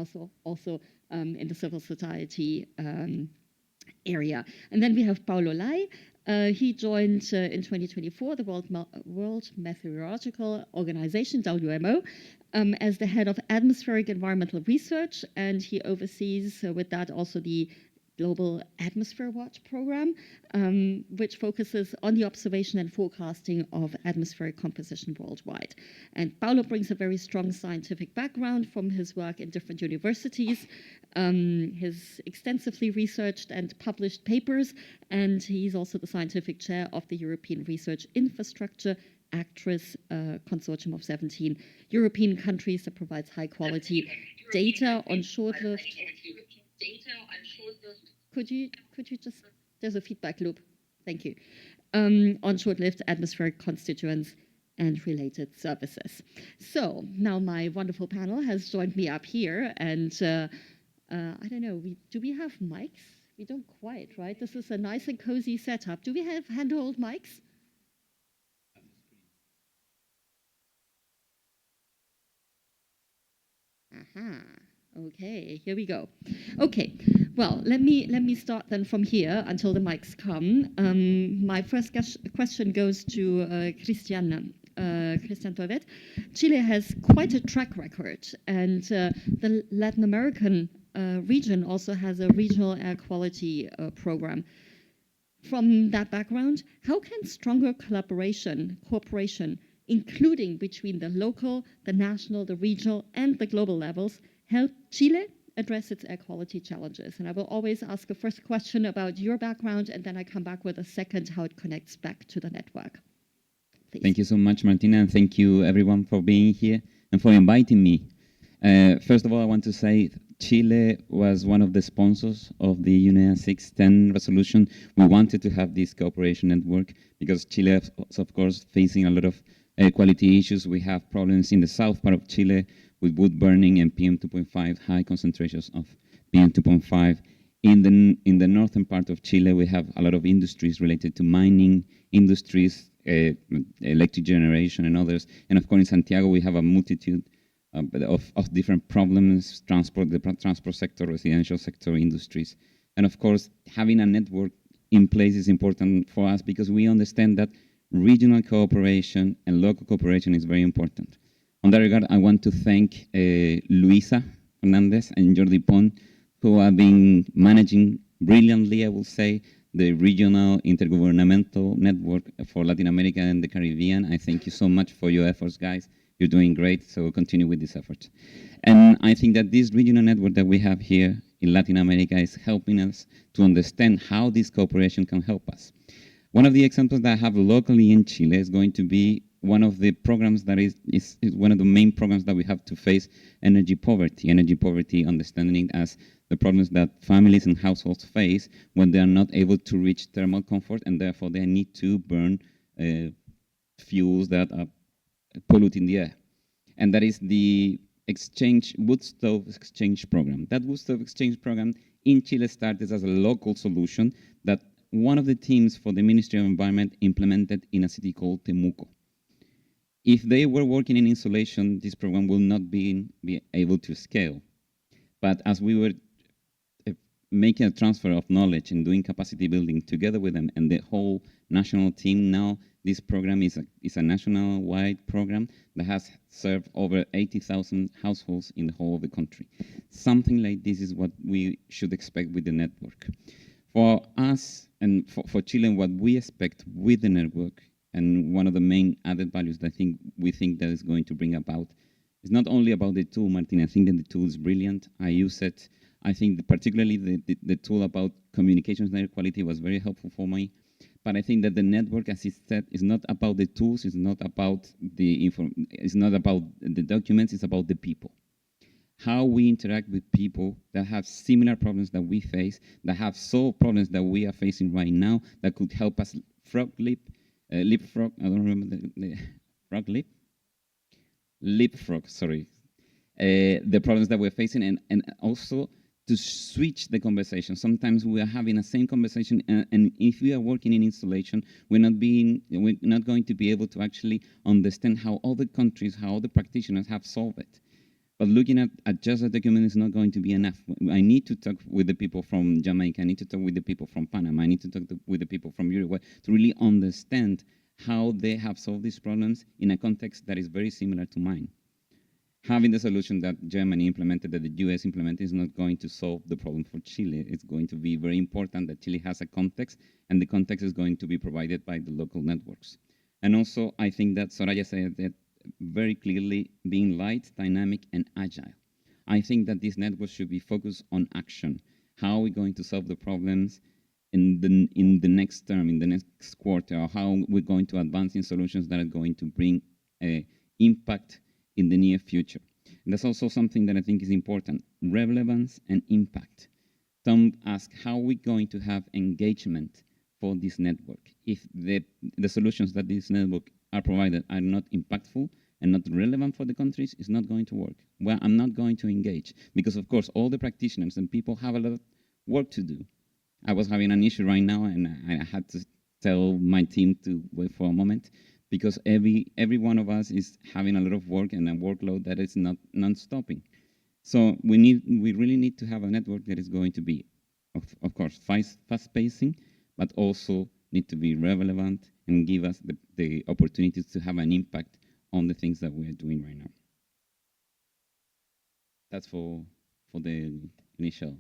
also in the civil society area. And then we have Paulo Lai. He joined in 2024 the World Meteorological Organization, WMO, as the head of atmospheric environmental research, and he oversees with that also the Global Atmosphere Watch program, which focuses on the observation and forecasting of atmospheric composition worldwide. And Paulo brings a very strong scientific background from his work in different universities, his extensively researched and published papers, and he's also the scientific chair of the European Research Infrastructure Actress consortium of 17 European countries that provides high quality data on short-lived. Could you just, there's a feedback loop, thank you, on short-lived atmospheric constituents and related services. So now my wonderful panel has joined me up here, and I don't know, do we have mics? We don't quite, right? This is a nice and cozy setup. Do we have handheld mics? Aha. Okay, here we go. Okay, well, let me start then from here until the mics come. My first question goes to Cristian Tolvet. Chile has quite a track record, and the Latin American region also has a regional air quality program. From that background, how can stronger cooperation, including between the local, the national, the regional, and the global levels, help Chile address its air quality challenges? And I will always ask a first question about your background, and then I come back with a second, how it connects back to the network. Please. Thank you so much, Martina, and thank you everyone for being here and for inviting me. First of all, I want to say Chile was one of the sponsors of the UNEA 610 resolution. We wanted to have this cooperation network because Chile is, of course, facing a lot of air quality issues. We have problems in the south part of Chile with wood burning and PM2.5, high concentrations of PM2.5. In the northern part of Chile, we have a lot of industries related to mining industries, electric generation and others. And of course, in Santiago, we have a multitude of different problems, the transport sector, residential sector, industries. And of course, having a network in place is important for us because we understand that regional cooperation and local cooperation is very important. On that regard, I want to thank Luisa Hernandez and Jordi Pon, who have been managing brilliantly, I will say, the regional intergovernmental network for Latin America and the Caribbean. I thank you so much for your efforts, guys. You're doing great, so continue with this effort. And I think that this regional network that we have here in Latin America is helping us to understand how this cooperation can help us. One of the examples that I have locally in Chile is going to be one of the programs that is one of the main programs that we have to face energy poverty. Energy poverty, understanding as the problems that families and households face when they are not able to reach thermal comfort and therefore they need to burn fuels that are polluting the air. And that is the wood stove exchange program. That wood stove exchange program in Chile started as a local solution that one of the teams for the Ministry of Environment implemented in a city called Temuco. If they were working in insulation, this program will not be able to scale. But as we were making a transfer of knowledge and doing capacity building together with them and the whole national team, now this program is a national-wide program that has served over 80,000 households in the whole of the country. Something like this is what we should expect with the network. For us and for Chile, what we expect with the network, and one of the main added values that we think that is going to bring about, is not only about the tool, Martin. I think that the tool is brilliant. I use it. I think particularly the tool about communications and air quality was very helpful for me. But I think that the network, as it said, is not about the tools. It's not about it's not about the documents. It's about the people. How we interact with people that have similar problems that we face, that have solved problems that we are facing right now, that could help us leapfrog. I don't remember the leapfrog. Sorry, the problems that we're facing, and also to switch the conversation. Sometimes we are having the same conversation, and if we are working in installation, we're not going to be able to actually understand how other countries, how other practitioners have solved it. But looking at just a document is not going to be enough. I need to talk with the people from Jamaica. I need to talk with the people from Panama. I need to talk with the people from Uruguay to really understand how they have solved these problems in a context that is very similar to mine. Having the solution that Germany implemented, that the US implemented, is not going to solve the problem for Chile. It's going to be very important that Chile has a context, and the context is going to be provided by the local networks. And also, I think that Soraya said that very clearly, being light, dynamic, and agile. I think that this network should be focused on action. How are we going to solve the problems in the next term, in the next quarter, or how we're going to advance in solutions that are going to bring impact in the near future. And that's also something that I think is important, relevance and impact. Some ask, how are we going to have engagement for this network if the solutions that this network are provided are not impactful and not relevant for the countries? It's not going to work. Well, I'm not going to engage because, of course, all the practitioners and people have a lot of work to do. I was having an issue right now, and I had to tell my team to wait for a moment because every one of us is having a lot of work and a workload that is not non-stopping. So we really need to have a network that is going to be, of course, fast-pacing, but also need to be relevant and give us the opportunities to have an impact on the things that we are doing right now. That's for the initial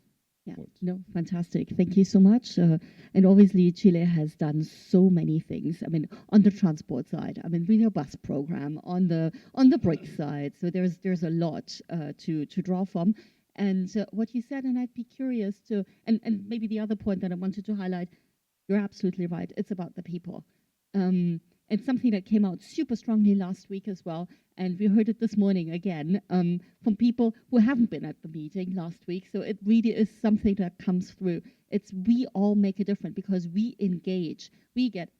words. No, fantastic. Thank you so much. And obviously, Chile has done so many things. I mean, on the transport side, I mean, with your bus program, on the brick side. So there's a lot to draw from. And what you said, and I'd be curious to, and maybe the other point that I wanted to highlight, you're absolutely right. It's about the people. It's something that came out super strongly last week as well. And we heard it this morning again from people who haven't been at the meeting last week. So it really is something that comes through. It's we all make a difference because we engage. We get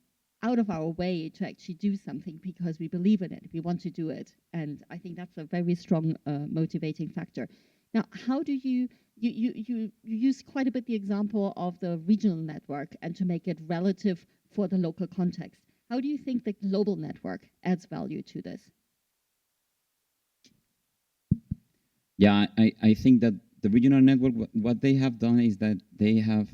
out of our way to actually do something because we believe in it. We want to do it. And I think that's a very strong motivating factor. Now, how do you use quite a bit the example of the regional network and to make it relative for the local context. How do you think the global network adds value to this? Yeah, I think that the regional network, what they have done is that they have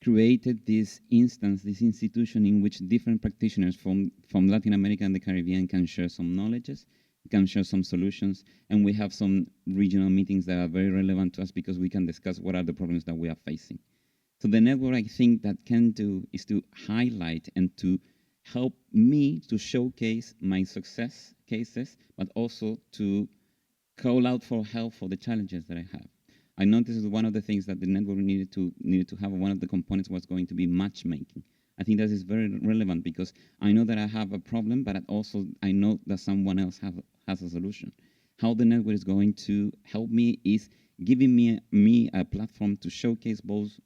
created this instance, this institution in which different practitioners from Latin America and the Caribbean can share some knowledges, can share some solutions, and we have some regional meetings that are very relevant to us because we can discuss what are the problems that we are facing. So the network, I think, that can do is to highlight and to help me to showcase my success cases, but also to call out for help for the challenges that I have. I noticed one of the things that the network needed to have, one of the components was going to be matchmaking. I think that is very relevant because I know that I have a problem, but also I know that someone else has a solution. How the network is going to help me is giving me a platform to showcase both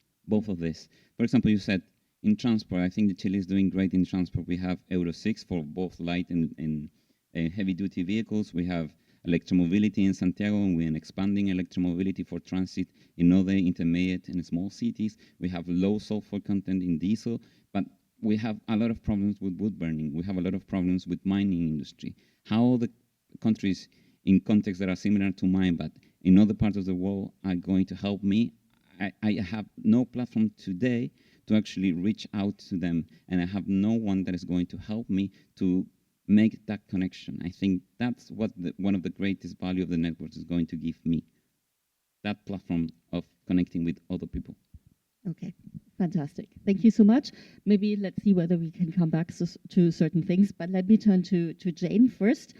of this. For example, you said in transport, I think Chile is doing great in transport. We have Euro 6 for both light and heavy-duty vehicles. We have electromobility in Santiago, and we're expanding electromobility for transit in other intermediate and small cities. We have low sulfur content in diesel, but we have a lot of problems with wood burning. We have a lot of problems with mining industry. How the countries in contexts that are similar to mine, but in other parts of the world are going to help me, I have no platform today to actually reach out to them, and I have no one that is going to help me to make that connection. I think that's what one of the greatest value of the network is going to give me, that platform of connecting with other people. Okay, fantastic. Thank you so much. Maybe let's see whether we can come back to certain things, but let me turn to Jane first.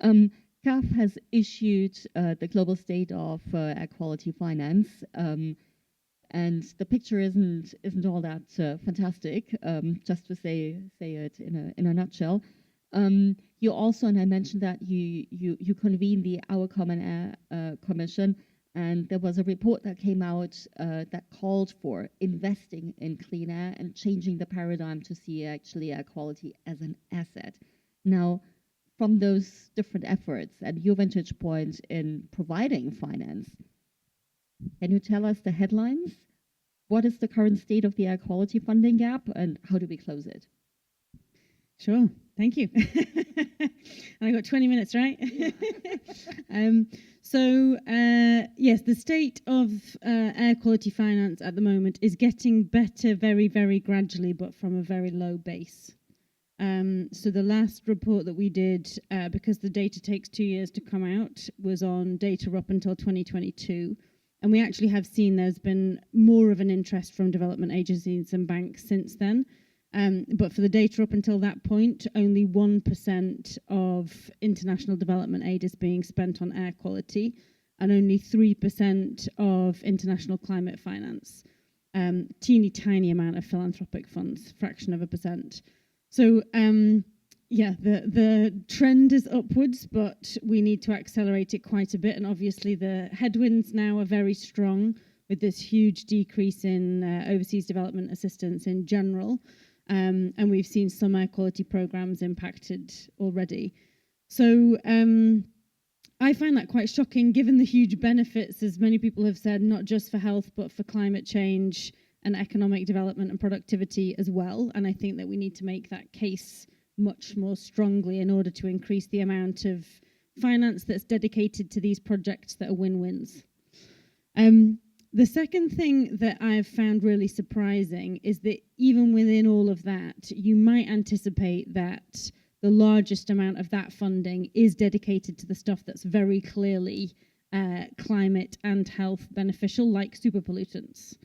CAF has issued the Global State of Air Quality Finance, and the picture isn't all that fantastic. Just to say it in a nutshell. You also, and I mentioned that you convened the Our Common Air Commission, and there was a report that came out that called for investing in clean air and changing the paradigm to see actually air quality as an asset. Now, from those different efforts and your vantage point in providing finance, can you tell us the headlines? What is the current state of the air quality funding gap, and how do we close it? Sure, thank you. I got 20 minutes, right? Yes, the state of air quality finance at the moment is getting better very, very gradually, but from a very low base. So the last report that we did, because the data takes 2 years to come out, was on data up until 2022. And we actually have seen there's been more of an interest from development agencies and banks since then. But for the data up until that point, only 1% of international development aid is being spent on air quality, and only 3% of international climate finance. Teeny tiny amount of philanthropic funds, fraction of a percent. So yeah, the trend is upwards, but we need to accelerate it quite a bit. And obviously the headwinds now are very strong with this huge decrease in overseas development assistance in general. And we've seen some air quality programs impacted already. So I find that quite shocking, given the huge benefits, as many people have said, not just for health, but for climate change and economic development and productivity as well. And I think that we need to make that case much more strongly in order to increase the amount of finance that's dedicated to these projects that are win-wins. The second thing that I've found really surprising is that even within all of that, you might anticipate that the largest amount of that funding is dedicated to the stuff that's very clearly climate and health beneficial, like superpollutants.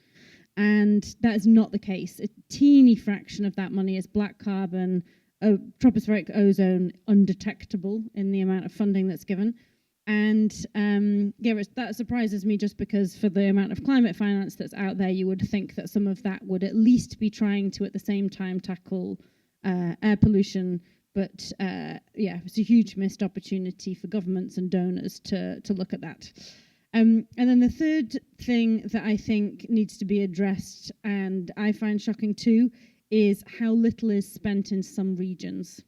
And that is not the case. A teeny fraction of that money is black carbon, tropospheric ozone, undetectable in the amount of funding that's given. And yeah, that surprises me, just because for the amount of climate finance that's out there, you would think that some of that would at least be trying to, at the same time, tackle air pollution. But yeah, it's a huge missed opportunity for governments and donors to look at that. And then the third thing that I think needs to be addressed, and I find shocking too, is how little is spent in some regions.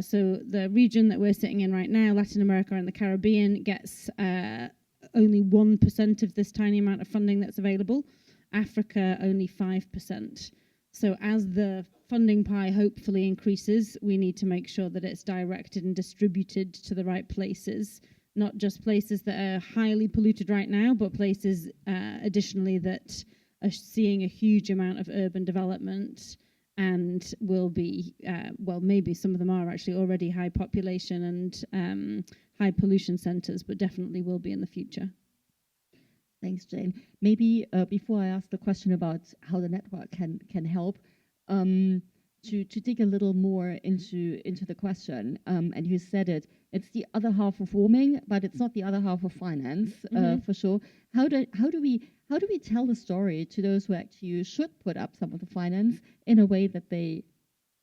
So the region that we're sitting in right now, Latin America and the Caribbean, gets only 1% of this tiny amount of funding that's available. Africa, only 5%. So as the funding pie hopefully increases, we need to make sure that it's directed and distributed to the right places, not just places that are highly polluted right now, but places additionally that are seeing a huge amount of urban development and will be, well, maybe some of them are actually already high population and high pollution centres, but definitely will be in the future. Thanks, Jane. Maybe before I ask the question about how the network can help, to dig a little more into the question, and you said it's the other half of warming, but it's not the other half of finance, for sure. How do we tell the story to those who actually should put up some of the finance in a way that they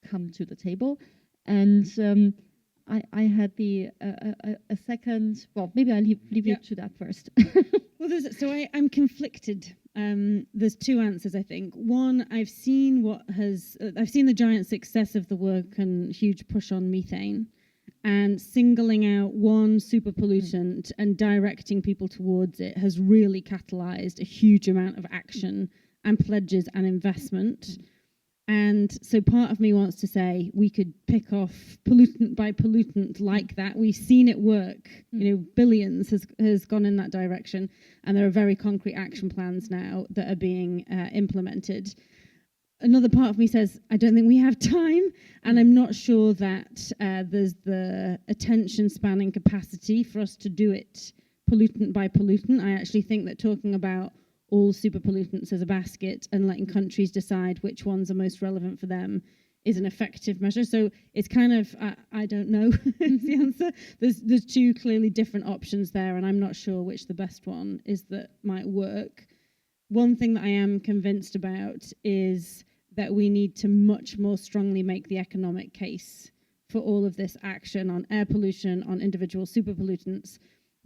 come to the table? And I had a second. Well, maybe I'll leave you to that first. Well, I'm conflicted. There's two answers, I think. One, I've seen the giant success of the work and huge push on methane, and singling out one super pollutant and directing people towards it has really catalyzed a huge amount of action and pledges and investment. And so part of me wants to say we could pick off pollutant by pollutant like that. We've seen it work. Billions has gone in that direction, and there are very concrete action plans now that are being implemented. Another part of me says I don't think we have time, and I'm not sure that there's the attention span and capacity for us to do it pollutant by pollutant. I actually think that talking about all super pollutants as a basket and letting countries decide which ones are most relevant for them is an effective measure. So it's kind of, I don't know is the answer. There's two clearly different options there, and I'm not sure which the best one is that might work. One thing that I am convinced about is that we need to much more strongly make the economic case for all of this action on air pollution, on individual super pollutants,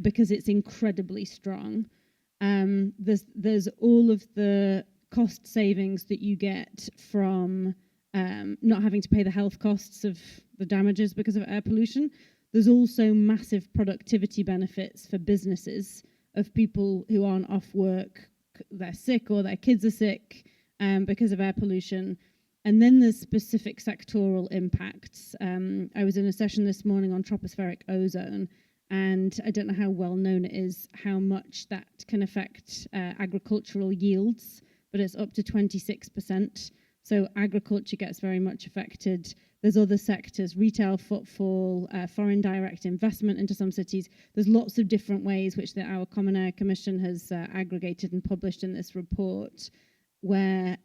because it's incredibly strong. There's all of the cost savings that you get from not having to pay the health costs of the damages because of air pollution. There's also massive productivity benefits for businesses of people who aren't off work, they're sick or their kids are sick because of air pollution. And then there's specific sectoral impacts. I was in a session this morning on tropospheric ozone, and I don't know how well known it is how much that can affect agricultural yields, but it's up to 26%. So agriculture gets very much affected. There's other sectors, retail footfall, foreign direct investment into some cities. There's lots of different ways which our Common Air Commission has aggregated and published in this report where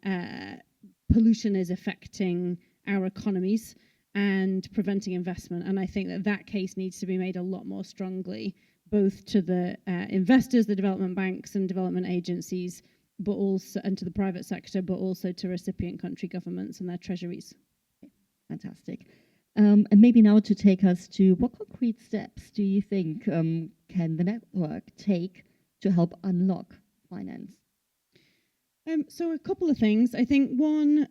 pollution is affecting our economies and preventing investment. And I think that case needs to be made a lot more strongly, both to the investors, the development banks and development agencies, but also, and to the private sector, but also to recipient country governments and their treasuries. Fantastic. And maybe now to take us to what concrete steps do you think can the network take to help unlock finance? So a couple of things. I think one,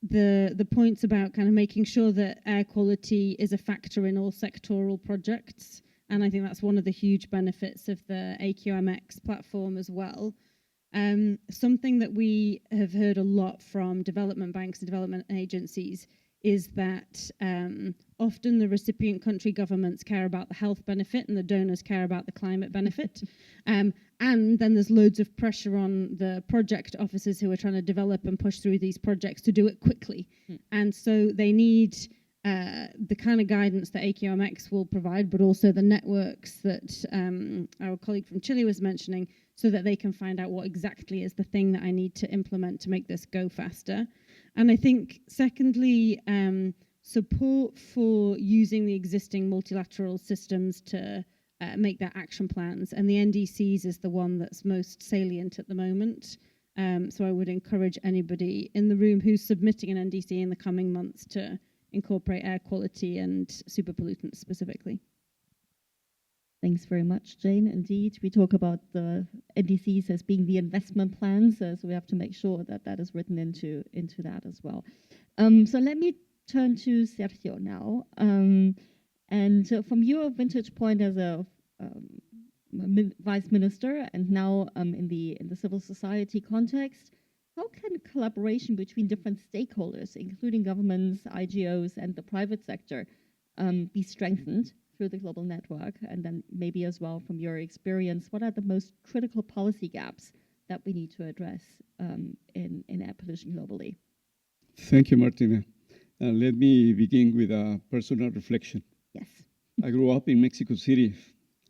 the points about kind of making sure that air quality is a factor in all sectoral projects. And I think that's one of the huge benefits of the AQMX platform as well. Something that we have heard a lot from development banks and development agencies is that often the recipient country governments care about the health benefit and the donors care about the climate benefit. And then there's loads of pressure on the project officers who are trying to develop and push through these projects to do it quickly. And so they need the kind of guidance that AQMX will provide, but also the networks that our colleague from Chile was mentioning, so that they can find out what exactly is the thing that I need to implement to make this go faster. And I think, secondly, support for using the existing multilateral systems to make their action plans. And the NDCs is the one that's most salient at the moment. So I would encourage anybody in the room who's submitting an NDC in the coming months to incorporate air quality and super pollutants specifically. Thanks very much, Jane. Indeed, we talk about the NDCs as being the investment plans, so we have to make sure that that is written into that as well. So let me turn to Sergio now. And from your vantage point as a vice minister and now in the civil society context, how can collaboration between different stakeholders, including governments, IGOs, and the private sector, be strengthened through the global network? And then maybe as well from your experience, what are the most critical policy gaps that we need to address in air pollution globally. Thank you, Martina. Let me begin with a personal reflection. Yes. I grew up in Mexico City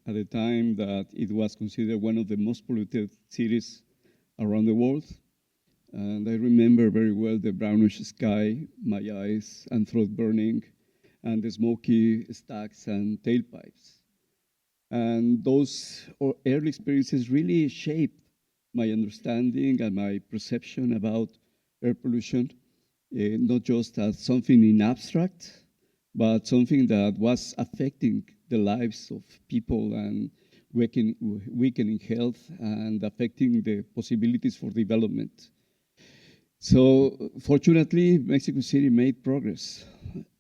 at the time that it was considered one of the most polluted cities around the world. And I remember very well the brownish sky, my eyes and throat burning, and the smoky stacks and tailpipes. And those early experiences really shaped my understanding and my perception about air pollution, not just as something in abstract, but something that was affecting the lives of people and weakening health and affecting the possibilities for development. So fortunately, Mexico City made progress.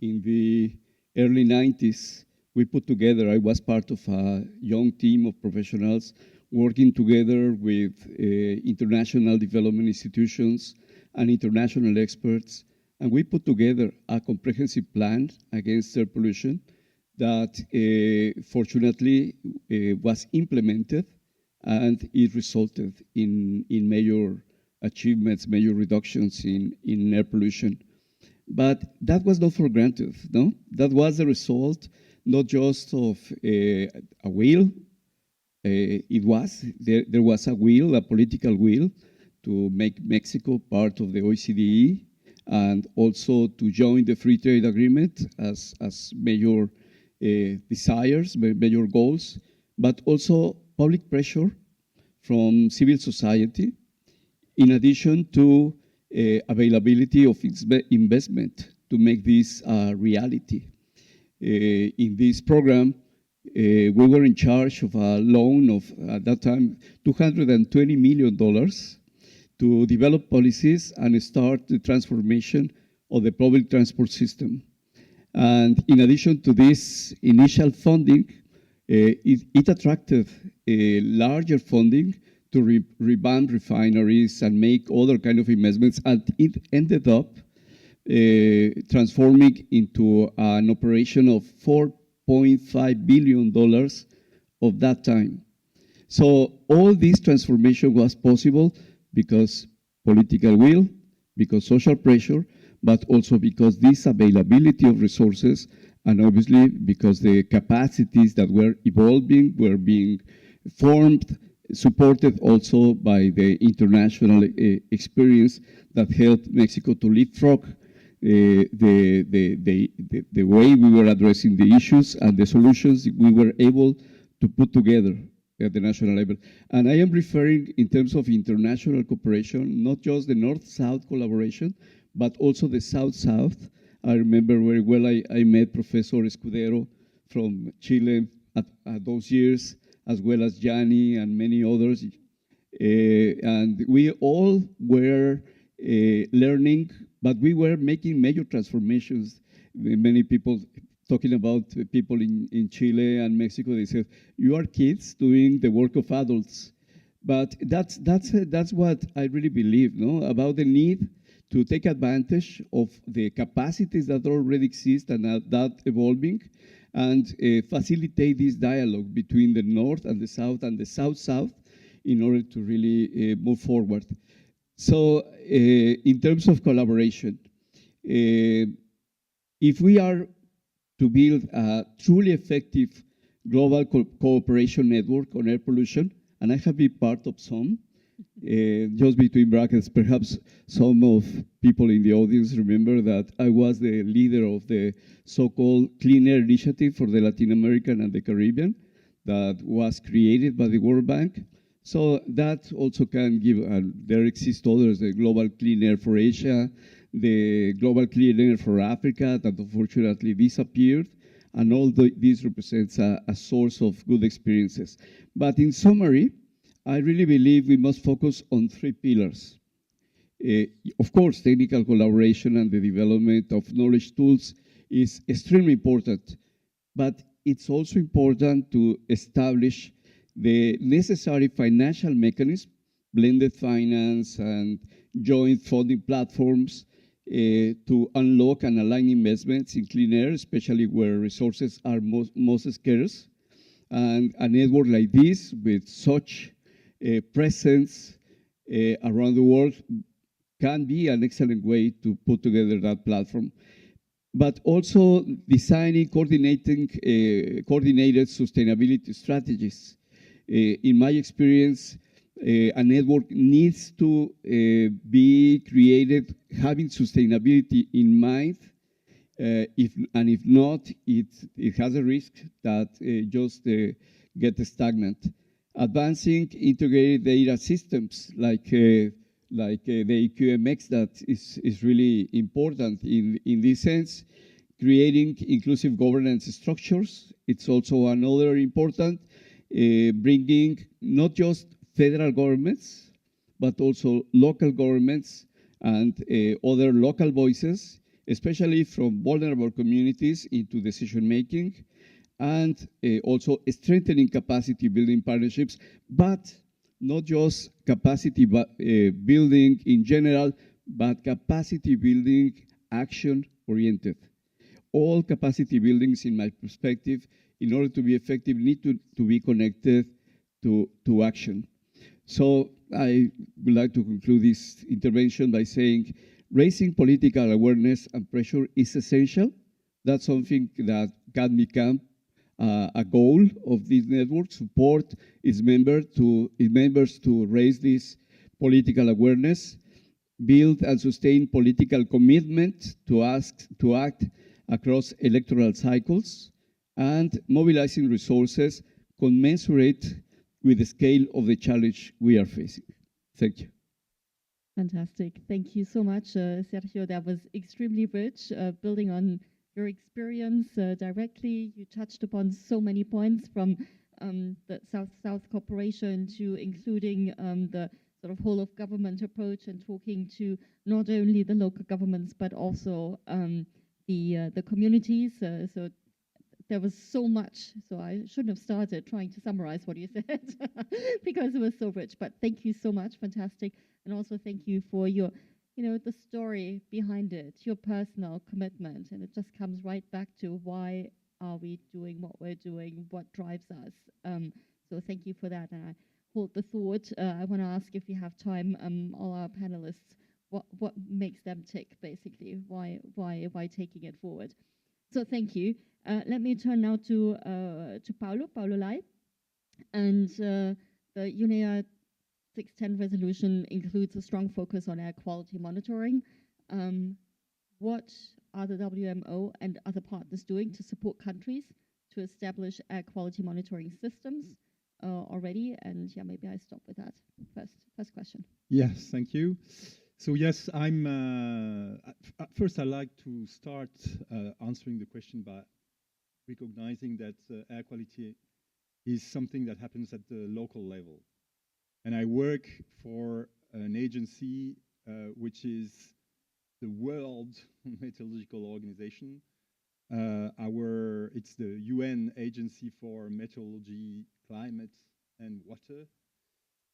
In the early 90s, we put together, I was part of a young team of professionals working together with international development institutions and international experts. And we put together a comprehensive plan against air pollution that fortunately was implemented, and it resulted in major achievements, major reductions in air pollution. But that was not for granted, no? That was the result not just of a will. There was a will, a political will, to make Mexico part of the OECD and also to join the free trade agreement as major desires, major goals, but also public pressure from civil society, in addition to availability of investment to make this a reality. In this program, we were in charge of a loan of, at that time, $220 million to develop policies and start the transformation of the public transport system. And in addition to this initial funding, it attracted larger funding to revamp refineries and make other kind of investments, and it ended up transforming into an operation of $4.5 billion of that time. So all this transformation was possible because political will, because social pressure, but also because this availability of resources, and obviously because the capacities that were evolving were being formed, supported also by the international experience that helped Mexico to leapfrog the way we were addressing the issues and the solutions we were able to put together at the national level. And I am referring in terms of international cooperation, not just the North-South collaboration, but also the South-South. I remember very well I met Professor Escudero from Chile at those years, as well as Gianni and many others. And we all were learning, but we were making major transformations. Many people talking about people in Chile and Mexico, they said, you are kids doing the work of adults. But that's what I really believe, no? About the need to take advantage of the capacities that already exist and that evolving, and facilitate this dialogue between the North and the South-South in order to really move forward. So in terms of collaboration, if we are to build a truly effective global cooperation network on air pollution, and I have been part of some, just between brackets, perhaps some of people in the audience remember that I was the leader of the so-called Clean Air Initiative for the Latin American and the Caribbean that was created by the World Bank. So that also can give, there exist others, the Global Clean Air for Asia, the Global Clean Air for Africa that unfortunately disappeared, and all this represents a source of good experiences. But in summary, I really believe we must focus on three pillars. Of course, technical collaboration and the development of knowledge tools is extremely important, but it's also important to establish the necessary financial mechanism, blended finance and joint funding platforms to unlock and align investments in clean air, especially where resources are most scarce. And a network like this with such presence around the world can be an excellent way to put together that platform. But also designing, coordinating coordinated sustainability strategies. In my experience, a network needs to be created having sustainability in mind. If not, it has a risk that just get stagnant. Advancing integrated data systems like the QMX that is really important in this sense. Creating inclusive governance structures, it's also another important. Bringing not just federal governments, but also local governments and other local voices, especially from vulnerable communities, into decision making, and also strengthening capacity building partnerships, but not just capacity building in general, but capacity building action oriented. All capacity buildings, in my perspective, in order to be effective, need to be connected to action. So I would like to conclude this intervention by saying raising political awareness and pressure is essential. That's something that can become a goal of this network, support its members to raise this political awareness, build and sustain political commitment to act across electoral cycles, and mobilizing resources commensurate with the scale of the challenge we are facing. Thank you. Fantastic. Thank you so much, Sergio. That was extremely rich, building on your experience directly. You touched upon so many points, from the South-South cooperation to including the sort of whole of government approach, and talking to not only the local governments, but also the communities. So there was so much, so I shouldn't have started trying to summarize what you said because it was so rich. But thank you so much, fantastic. And also thank you for your, the story behind it, your personal commitment. And it just comes right back to why are we doing what we're doing, what drives us. So thank you for that. And I hold the thought. I want to ask, if we have time, all our panelists, what makes them tick, basically? Why taking it forward? So thank you. Let me turn now to Paulo Lai. And the UNEA 610 resolution includes a strong focus on air quality monitoring. What are the WMO and other partners doing to support countries to establish air quality monitoring systems already? And yeah, maybe I stop with that first question. Yes, thank you. So yes, first I'd like to start answering the question by recognizing that air quality is something that happens at the local level. And I work for an agency which is the World Meteorological Organization. It's the UN Agency for Meteorology, Climate and Water.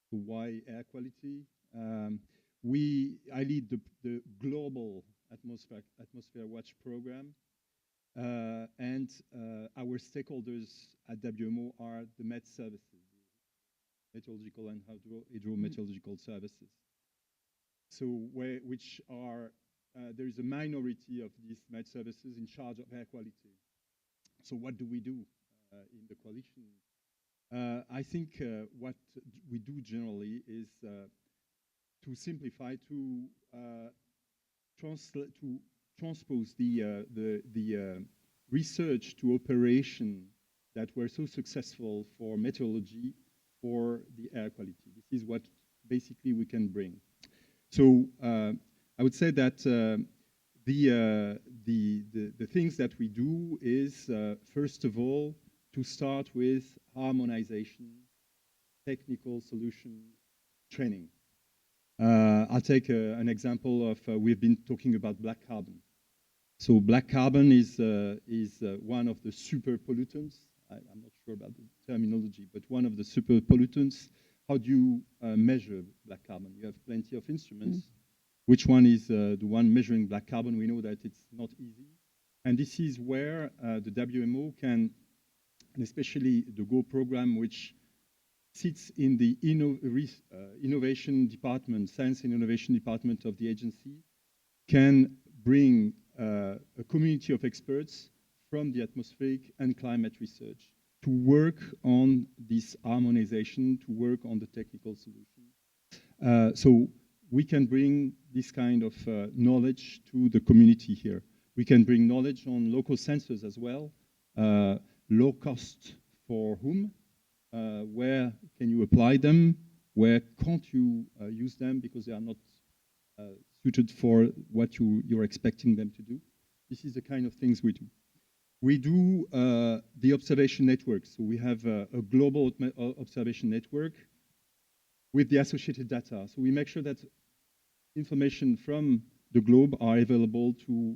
So why air quality? I lead the global atmosphere watch program, and our stakeholders at WMO are the Met services, meteorological and hydrometeorological services. So there is a minority of these Met services in charge of air quality. So what do we do in the coalition? I think what we do generally is to simplify, to transpose the research to operation that were so successful for meteorology for the air quality. This is what basically we can bring. So I would say that the things that we do is first of all to start with harmonization, technical solution, training. I'll take an example of, we've been talking about black carbon. So black carbon is one of the super pollutants. I'm not sure about the terminology, but one of the super pollutants. How do you measure black carbon? You have plenty of instruments. Which one is the one measuring black carbon? We know that it's not easy. And this is where the WMO can, and especially the GO program, which sits in the innovation department, science and innovation department of the agency, can bring a community of experts from the atmospheric and climate research to work on this harmonization, to work on the technical solution. So we can bring this kind of knowledge to the community here. We can bring knowledge on local sensors as well, low cost for whom, where can you apply them, where can't you use them because they are not suited for what you're expecting them to do. This is the kind of things we do. We do the observation network. So we have a global observation network with the associated data. So we make sure that information from the globe are available to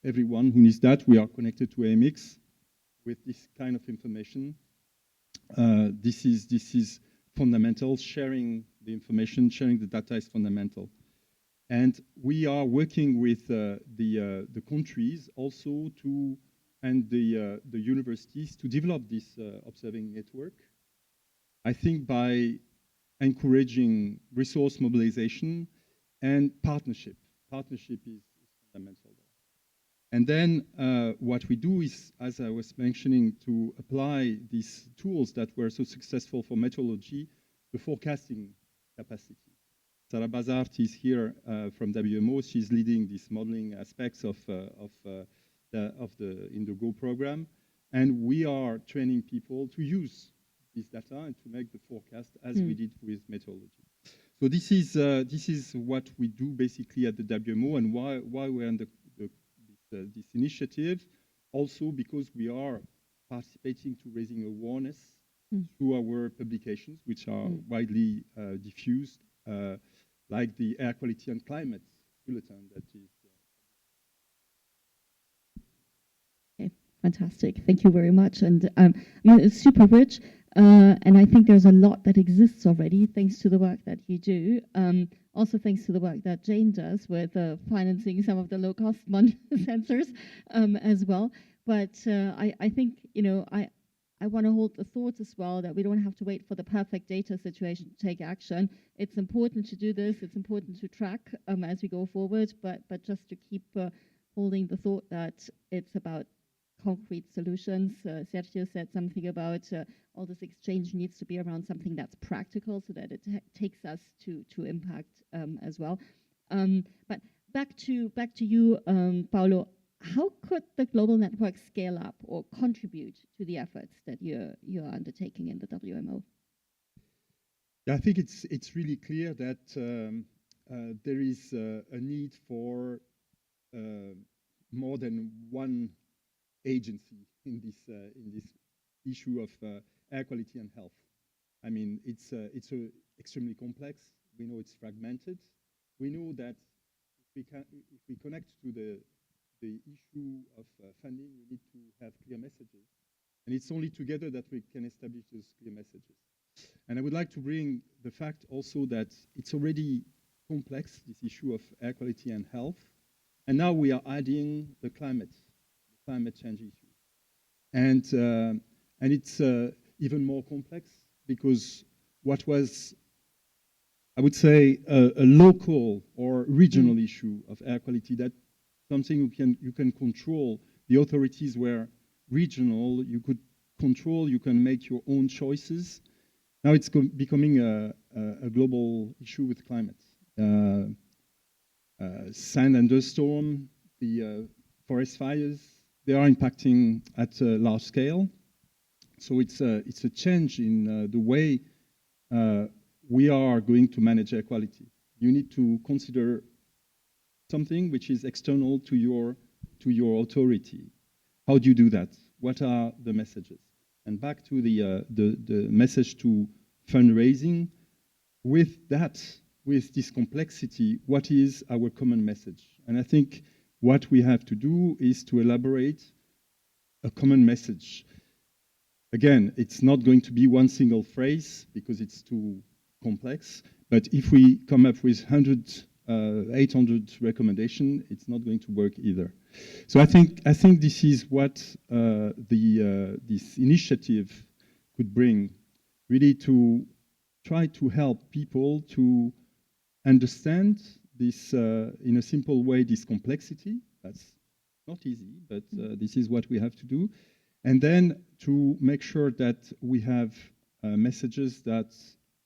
everyone who needs that. We are connected to AMX with this kind of information. This is fundamental. Sharing the information, sharing the data is fundamental. And we are working with the countries also to, and the universities to develop this observing network. I think by encouraging resource mobilization and partnership. Partnership is fundamental there. And then what we do is, as I was mentioning, to apply these tools that were so successful for meteorology, the forecasting capacity. Sarah Bazart is here from WMO. She's leading these modeling aspects of the Indigo program. And we are training people to use this data and to make the forecast as we did with meteorology. So this is what we do basically at the WMO, and why we're in this initiative. Also because we are participating to raising awareness through our publications, which are widely diffused, like the Air Quality and Climate Bulletin that is. Okay, fantastic. Thank you very much. And I mean, it's super rich. And I think there's a lot that exists already, thanks to the work that you do. Also, thanks to the work that Jane does with financing some of the low-cost sensors as well. But I think, you know, I want to hold the thought as well that we don't have to wait for the perfect data situation to take action. It's important to do this. It's important to track as we go forward. But just to keep holding the thought that it's about concrete solutions. Sergio said something about all this exchange needs to be around something that's practical so that it takes us to impact as well. But back to you, Paolo. How could the global network scale up or contribute to the efforts that you're undertaking in the WMO? Yeah, I think it's really clear that there is a need for more than one agency in this issue of air quality and health. I mean, it's extremely complex. We know it's fragmented. We know that if we connect to the issue of funding, we need to have clear messages. And it's only together that we can establish those clear messages. And I would like to bring the fact also that it's already complex, this issue of air quality and health. And now we are adding the climate change issue. And it's even more complex because what was, I would say, a local or regional issue of air quality, that something you can control. The authorities were regional. You could control. You can make your own choices. Now it's becoming a global issue with climate. Sand and dust storm, the forest fires, they are impacting at a large scale. So it's a change in the way we are going to manage air quality. You need to consider something which is external to your authority. How do you do that? What are the messages? And back to the message to fundraising. With that, with this complexity, what is our common message? And I think what we have to do is to elaborate a common message. Again, it's not going to be one single phrase because it's too complex. But if we come up with 800 recommendations, it's not going to work either. So I think this is what this initiative could bring, really to try to help people to understand this, in a simple way, this complexity. That's not easy, but this is what we have to do. And then to make sure that we have messages that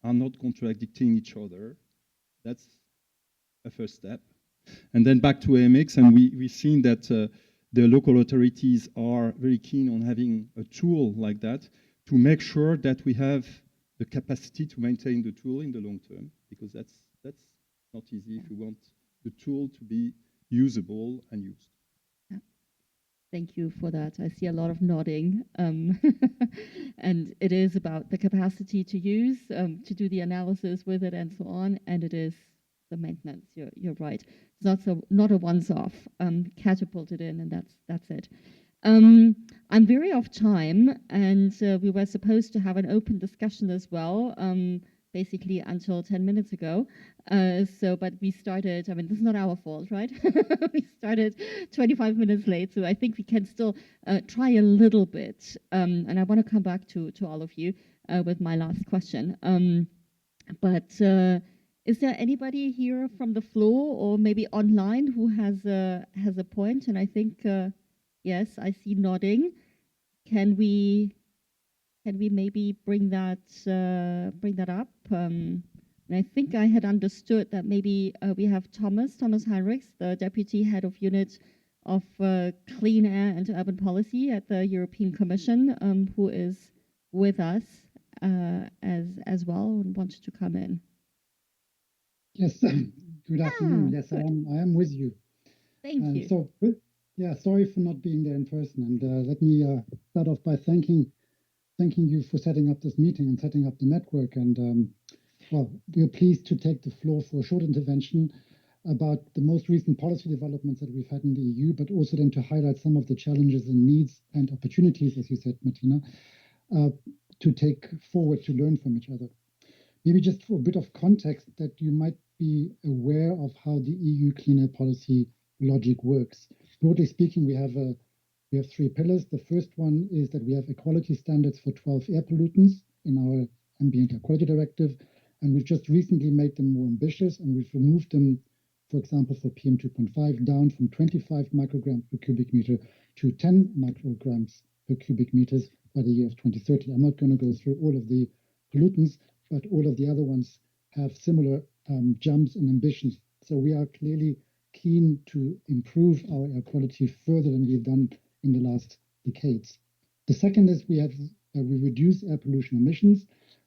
are not contradicting each other. That's a first step. And then back to AMX, and we've seen that the local authorities are very keen on having a tool like that to make sure that we have the capacity to maintain the tool in the long term, because that's not easy if we want the tool to be usable and used. Thank you for that. I see a lot of nodding. And it is about the capacity to use, to do the analysis with it and so on. And it is the maintenance. You're right. It's not a once-off. Catapult it in, and that's it. I'm very off time, and we were supposed to have an open discussion as well, basically until 10 minutes ago. But we started, I mean, this is not our fault, right? We started 25 minutes late, so I think we can still try a little bit. And I want to come back to all of you with my last question. Is there anybody here from the floor or maybe online who has a point? And I think, yes, I see nodding. Can we maybe bring that up? And I think I had understood that maybe we have Thomas Heinrichs, the Deputy Head of Unit of Clean Air and Urban Policy at the European Commission, who is with us as well and wanted to come in. Yes, good afternoon. Yes, good. I am with you. Thank you. So, yeah, sorry for not being there in person. And let me start off by thanking you for setting up this meeting and setting up the network. And well, we are pleased to take the floor for a short intervention about the most recent policy developments that we've had in the EU, but also then to highlight some of the challenges and needs and opportunities, as you said, Martina, to take forward to learn from each other. Maybe just for a bit of context that you might be aware of how the EU clean air policy logic works. Broadly speaking, we have three pillars. The first one is that we have equality standards for 12 air pollutants in our Ambient Air Quality Directive, and we've just recently made them more ambitious, and we've removed them, for example, for PM2.5 down from 25 micrograms per cubic meter to 10 micrograms per cubic meters by the year of 2030. I'm not going to go through all of the pollutants, but all of the other ones have similar jumps and ambitions. So we are clearly keen to improve our air quality further than we've done in the last decades. The second is we reduce air pollution emissions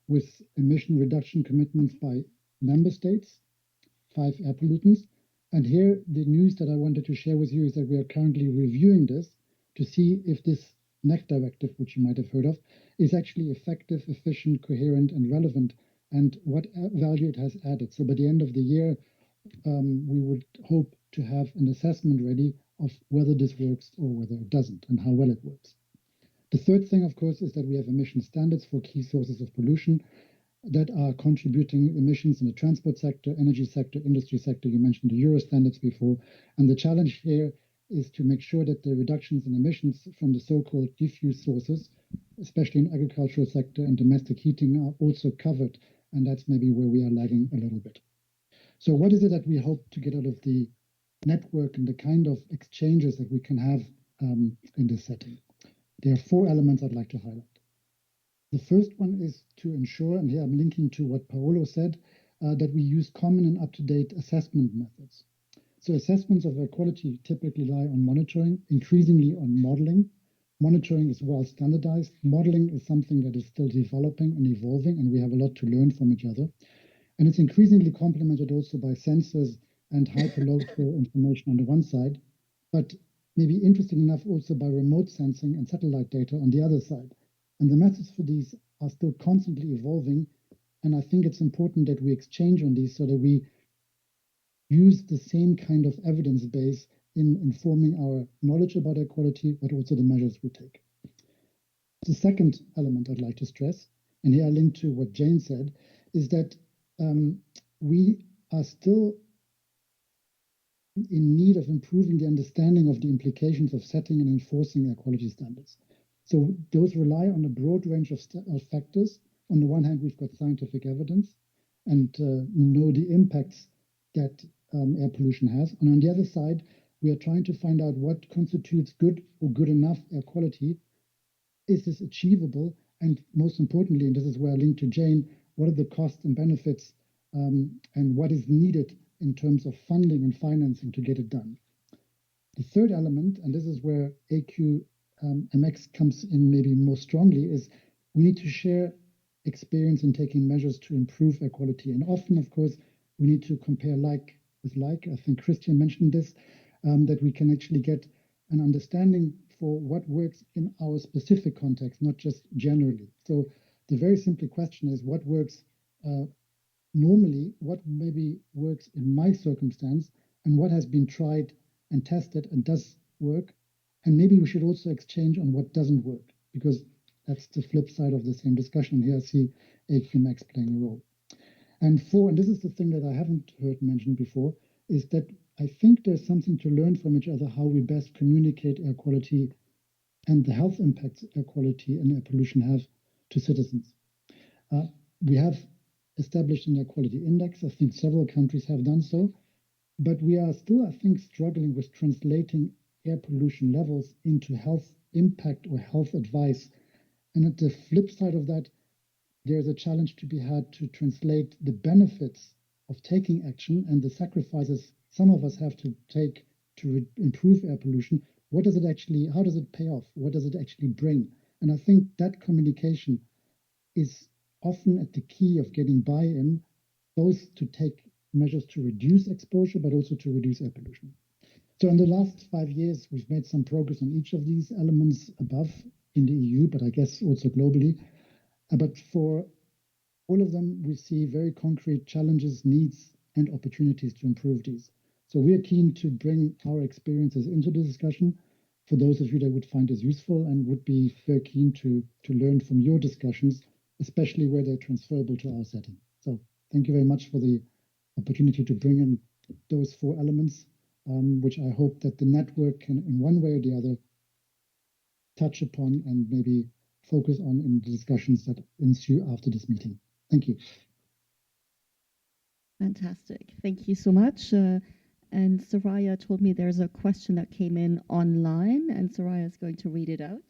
with emission reduction commitments by member states, 5 air pollutants. And here the news that I wanted to share with you is that we are currently reviewing this to see if this NEC directive, which you might have heard of, is actually effective, efficient, coherent, and relevant, and what value it has added. So by the end of the year, we would hope to have an assessment ready of whether this works or whether it doesn't, and how well it works. The third thing, of course, is that we have emission standards for key sources of pollution that are contributing emissions in the transport sector, energy sector, industry sector. You mentioned the Euro standards before. And the challenge here is to make sure that the reductions in emissions from the so-called diffuse sources, especially in agricultural sector and domestic heating, are also covered. And that's maybe where we are lagging a little bit. So what is it that we hope to get out of the network and the kind of exchanges that we can have in this setting? There are 4 elements I'd like to highlight. The first one is to ensure, and here I'm linking to what Paolo said, that we use common and up-to-date assessment methods. So assessments of air quality typically lie on monitoring, increasingly on modeling. Monitoring is well standardized. Modeling is something that is still developing and evolving, and we have a lot to learn from each other. And it's increasingly complemented also by sensors and hyperlocal information on the one side, but maybe interesting enough also by remote sensing and satellite data on the other side. And the methods for these are still constantly evolving, and I think it's important that we exchange on these so that we use the same kind of evidence base in informing our knowledge about air quality, but also the measures we take. The second element I'd like to stress, and here I link to what Jane said, is that we are still in need of improving the understanding of the implications of setting and enforcing air quality standards. So those rely on a broad range of factors, on the one hand, we've got scientific evidence and know the impacts that air pollution has. And on the other side, we are trying to find out what constitutes good or good enough air quality. Is this achievable? And most importantly, and this is where I link to Jane, what are the costs and benefits and what is needed in terms of funding and financing to get it done? The third element, and this is where AQMX comes in maybe more strongly, is we need to share experience in taking measures to improve air quality. And often, of course, we need to compare like with like. I think Christian mentioned this, that we can actually get an understanding for what works in our specific context, not just generally. So the very simple question is what works normally, what maybe works in my circumstance, and what has been tried and tested and does work. And maybe we should also exchange on what doesn't work, because that's the flip side of the same discussion. Here I see AQMX playing a role. And four, and this is the thing that I haven't heard mentioned before, is that I think there's something to learn from each other how we best communicate air quality and the health impacts air quality and air pollution have to citizens. We have established an air quality index. I think several countries have done so, but we are still, I think, struggling with translating air pollution levels into health impact or health advice. And at the flip side of that, there's a challenge to be had to translate the benefits of taking action and the sacrifices some of us have to take to improve air pollution. What does it actually, how does it pay off? What does it actually bring? And I think that communication is often at the key of getting buy-in, both to take measures to reduce exposure, but also to reduce air pollution. So in the last 5 years, we've made some progress on each of these elements above in the EU, but I guess also globally. But for all of them, we see very concrete challenges, needs, and opportunities to improve these. So we are keen to bring our experiences into the discussion for those of you that would find this useful and would be very keen to learn from your discussions, especially where they're transferable to our setting. So thank you very much for the opportunity to bring in those four elements, which I hope that the network can, in one way or the other, touch upon and maybe focus on in the discussions that ensue after this meeting. Thank you. Fantastic. Thank you so much. And Soraya told me there's a question that came in online, and Soraya is going to read it out.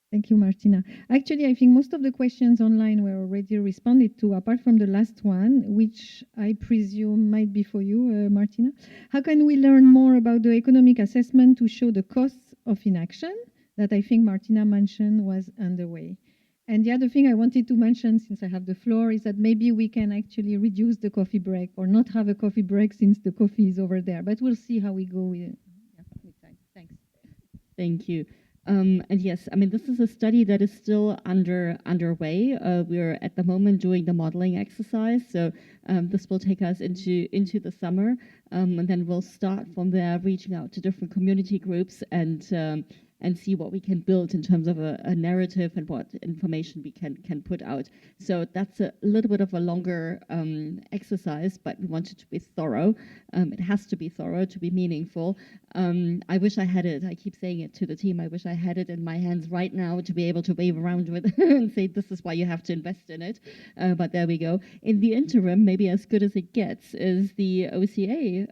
Thank you, Martina. Actually, I think most of the questions online were already responded to, apart from the last one, which I presume might be for you, Martina. How can we learn more about the economic assessment to show the costs of inaction that I think Martina mentioned was underway? And the other thing I wanted to mention, since I have the floor, is that maybe we can actually reduce the coffee break or not have a coffee break since the coffee is over there. But we'll see how we go with time. Thanks. Thank you. And yes, I mean, this is a study that is still underway. We're at the moment doing the modeling exercise, so this will take us into the summer, and then we'll start from there, reaching out to different community groups and see what we can build in terms of a narrative and what information we can put out. So that's a little bit of a longer exercise, but we want it to be thorough. It has to be thorough to be meaningful. I wish I had it. I keep saying it to the team. I wish I had it in my hands right now to be able to wave around with and say, this is why you have to invest in it. But there we go. In the interim, maybe as good as it gets is the OCA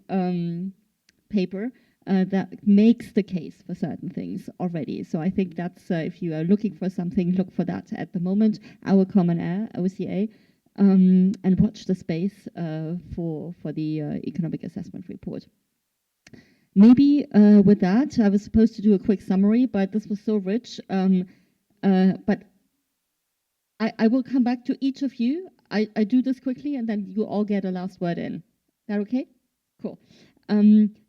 paper that makes the case for certain things already. So I think that's, if you are looking for something, look for that at the moment, Our Common Air, OCA, and watch the space for the economic assessment report. Maybe with that, I was supposed to do a quick summary, but this was so rich. But I will come back to each of you. I do this quickly, and then you all get a last word in. Is that okay? Cool.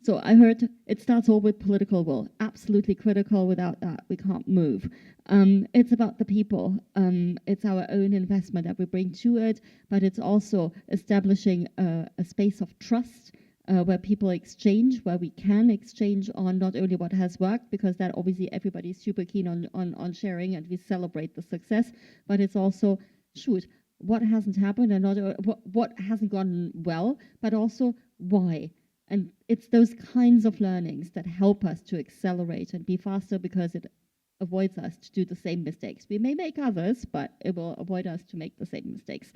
So I heard it starts all with political will. Absolutely critical. Without that, we can't move. It's about the people. It's our own investment that we bring to it, but it's also establishing a space of trust where people exchange, where we can exchange on not only what has worked, because that obviously everybody's super keen on sharing and we celebrate the success, but it's also, shoot, what hasn't happened and not what hasn't gone well, but also why. And it's those kinds of learnings that help us to accelerate and be faster, because it avoids us to do the same mistakes. We may make others, but it will avoid us to make the same mistakes.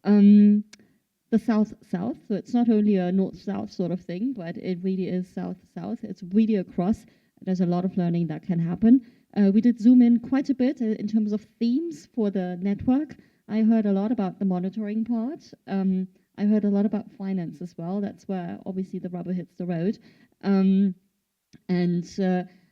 The South-South, so it's not only a North-South sort of thing, but it really is South-South. It's really across. There's a lot of learning that can happen. We did zoom in quite a bit in terms of themes for the network. I heard a lot about the monitoring part. I heard a lot about finance as well. That's where obviously the rubber hits the road.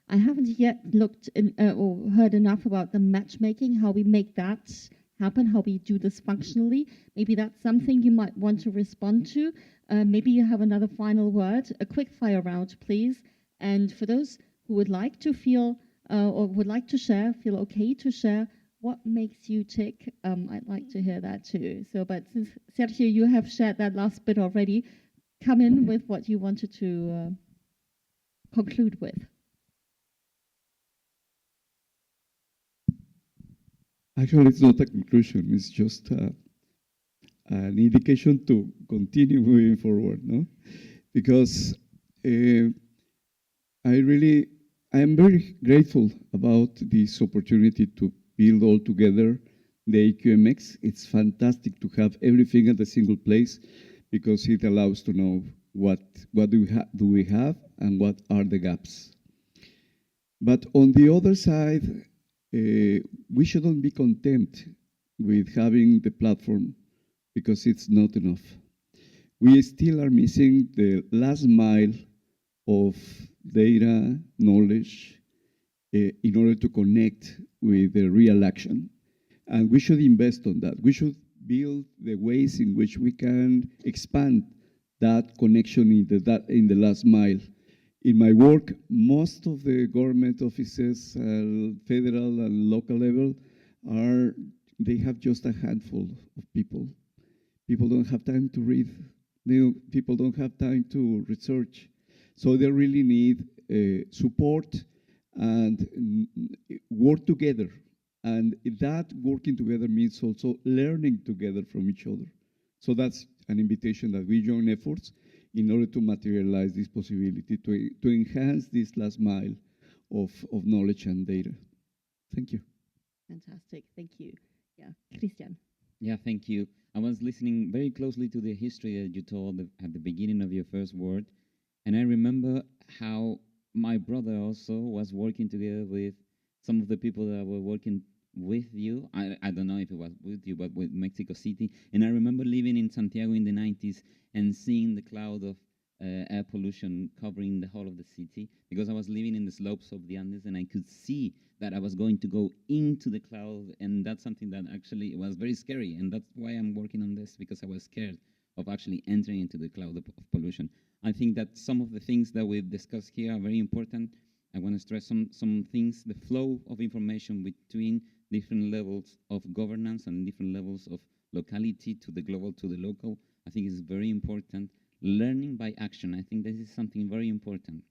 I haven't yet looked in, or heard enough about the matchmaking, how we make that happen, how we do this functionally. Maybe that's something you might want to respond to. Maybe you have another final word, a quick fire round, please. And for those who would like to feel or would like to share, feel okay to share, what makes you tick? I'd like to hear that too. So, but since Sergio, you have shared that last bit already, come in with what you wanted to conclude with. Actually, it's not a conclusion. It's just an indication to continue moving forward, no? Because I am very grateful about this opportunity to build all together the AQMX. It's fantastic to have everything at a single place because it allows to know what do we have and what are the gaps. But on the other side, we shouldn't be content with having the platform because it's not enough. We still are missing the last mile of data, knowledge, in order to connect with the real action. And we should invest on that. We should build the ways in which we can expand that connection in the last mile. In my work, most of the government offices, federal and local level, they have just a handful of people. People don't have time to read. People don't have time to research. So they really need support and work together. And that working together means also learning together from each other. So that's an invitation that we join efforts in order to materialize this possibility, to enhance this last mile of knowledge and data. Thank you. Fantastic, thank you. Yeah, Christian. Yeah, thank you. I was listening very closely to the history that you told at the beginning of your first word, and I remember how my brother also was working together with some of the people that were working with you. I don't know if it was with you, but with Mexico City. And I remember living in Santiago in the 90s and seeing the cloud of air pollution covering the whole of the city, because I was living in the slopes of the Andes and I could see that I was going to go into the cloud, and that's something that actually was very scary, and that's why I'm working on this, because I was scared of actually entering into the cloud of pollution. I think that some of the things that we've discussed here are very important. I want to stress some things. The flow of information between different levels of governance and different levels of locality to the global to the local, I think is very important. Learning by action, I think this is something very important.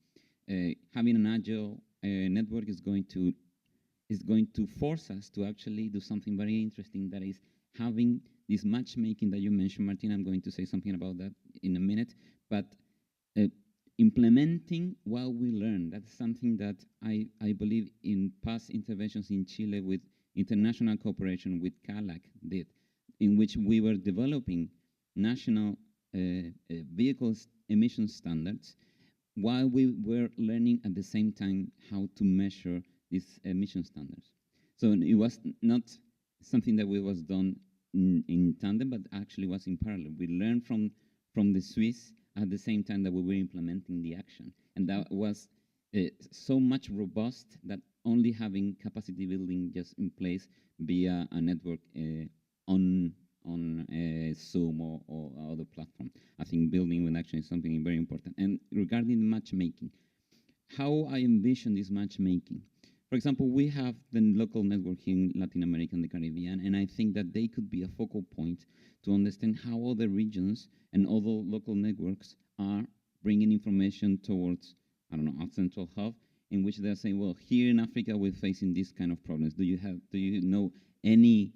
Having an agile network is going to force us to actually do something very interesting, that is having this matchmaking that you mentioned, Martin. I'm going to say something about that in a minute, but implementing what we learn. That's something that I believe in past interventions in Chile with international cooperation with CALAC did, in which we were developing national vehicles emission standards while we were learning at the same time how to measure these emission standards. So it was not something that was done in tandem, but actually was in parallel. We learned from the Swiss at the same time that we were implementing the action. And that was so much robust that only having capacity building just in place via a network on Zoom or other platform. I think building with action is something very important. And regarding the matchmaking, how I envision this matchmaking. For example, we have the local network in Latin America and the Caribbean, and I think that they could be a focal point to understand how other regions and other local networks are bringing information towards, I don't know, a central hub in which they're saying, well, here in Africa, we're facing this kind of problems. Do you know any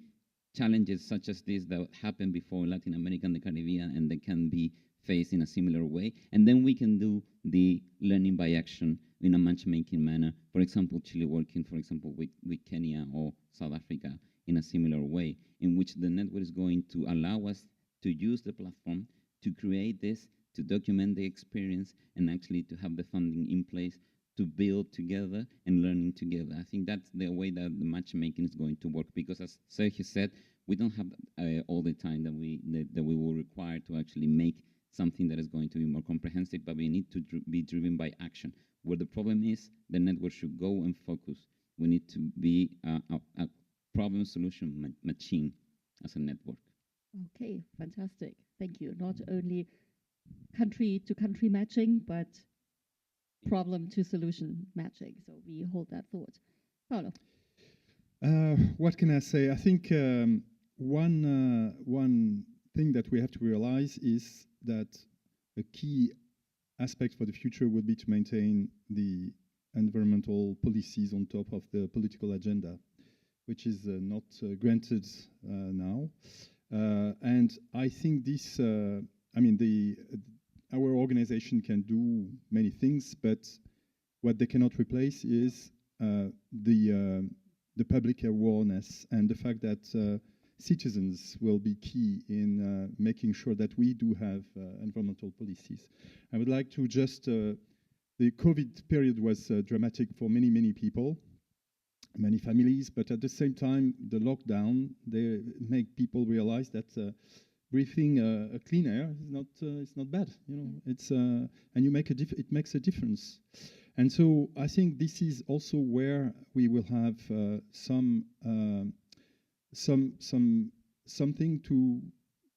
challenges such as this that happened before in Latin America and the Caribbean and that can be face in a similar way, and then we can do the learning by action in a matchmaking manner. For example, Chile working, for example, with Kenya or South Africa in a similar way, in which the network is going to allow us to use the platform to create this, to document the experience, and actually to have the funding in place to build together and learning together. I think that's the way that the matchmaking is going to work, because as Sergio said, we don't have all the time that we will require to actually make something that is going to be more comprehensive, but we need to be driven by action. Where the problem is, the network should go and focus. We need to be a problem solution machine as a network. Okay, fantastic. Thank you. Not only country to country matching, but problem to solution matching. So we hold that thought. Paolo. What can I say? I think one thing that we have to realize is that a key aspect for the future will be to maintain the environmental policies on top of the political agenda, which is not granted now. And I think this, our organization can do many things, but what they cannot replace is the public awareness and the fact that citizens will be key in making sure that we do have environmental policies. I would like to just, the COVID period was dramatic for many, many people, many families, but at the same time, the lockdown, they make people realize that breathing a clean air is not bad, you know. It's and it makes a difference. And so I think this is also where we will have something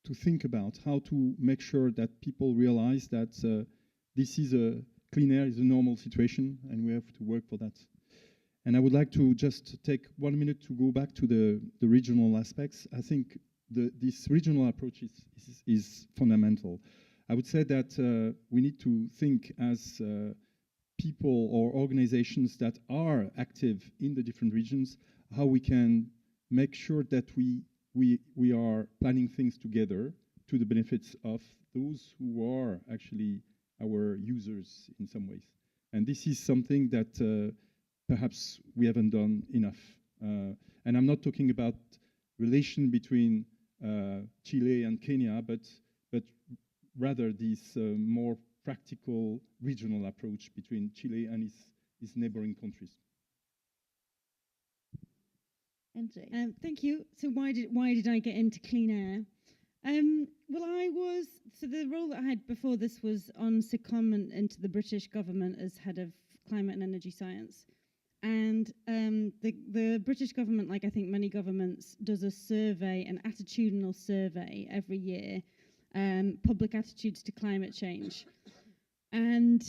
to think about, how to make sure that people realize that this is a clean air is a normal situation, and we have to work for that. And I would like to just take 1 minute to go back to the regional aspects. I think this regional approach is fundamental. I would say that we need to think as people or organizations that are active in the different regions, how we can make sure that we are planning things together to the benefits of those who are actually our users in some ways. And this is something that perhaps we haven't done enough. And I'm not talking about relation between Chile and Kenya, but rather this more practical regional approach between Chile and its neighboring countries. NJ. Thank you. So why did I get into clean air? Well, so the role that I had before this was on secondment into the British government as head of climate and energy science. And the British government, like I think many governments, does a survey, an attitudinal survey every year, public attitudes to climate change. And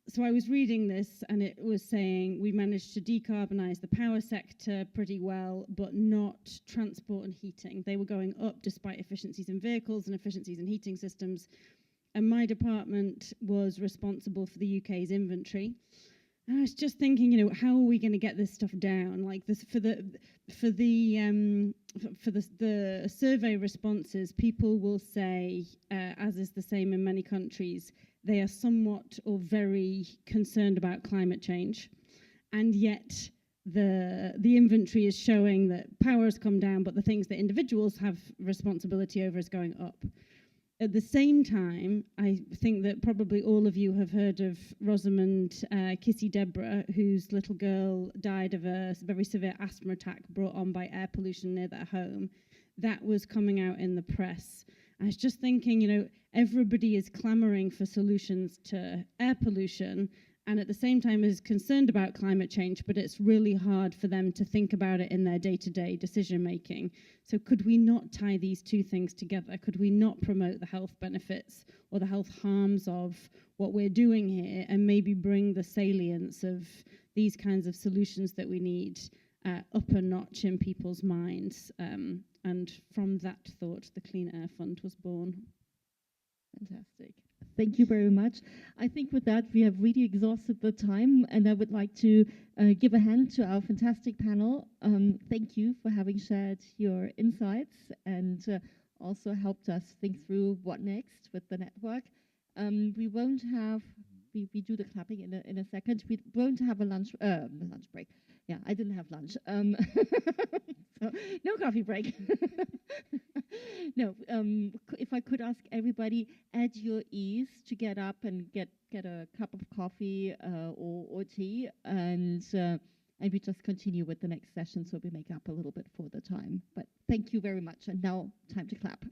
so I was reading this, and it was saying we managed to decarbonize the power sector pretty well, but not transport and heating. They were going up despite efficiencies in vehicles and efficiencies in heating systems. And my department was responsible for the UK's inventory. And I was just thinking, you know, how are we going to get this stuff down? Like this for the survey responses, people will say, as is the same in many countries, they are somewhat or very concerned about climate change, and yet the inventory is showing that power has come down, but the things that individuals have responsibility over is going up. At the same time, I think that probably all of you have heard of Rosamund Kissy Deborah, whose little girl died of a very severe asthma attack brought on by air pollution near their home. That was coming out in the press. I was just thinking, you know, everybody is clamoring for solutions to air pollution, and at the same time is concerned about climate change, but it's really hard for them to think about it in their day-to-day decision-making. So could we not tie these two things together? Could we not promote the health benefits or the health harms of what we're doing here, and maybe bring the salience of these kinds of solutions that we need up a notch in people's minds? And from that thought, the Clean Air Fund was born. Fantastic. Thank you very much. I think with that, we have really exhausted the time, and I would like to give a hand to our fantastic panel. Thank you for having shared your insights and also helped us think through what next with the network. We won't have, we do the clapping in a second. We won't have a lunch break. Yeah, I didn't have lunch. So no coffee break. No, if I could ask everybody at your ease to get up and get a cup of coffee or tea, and we just continue with the next session, so we make up a little bit for the time. But thank you very much, and now time to clap.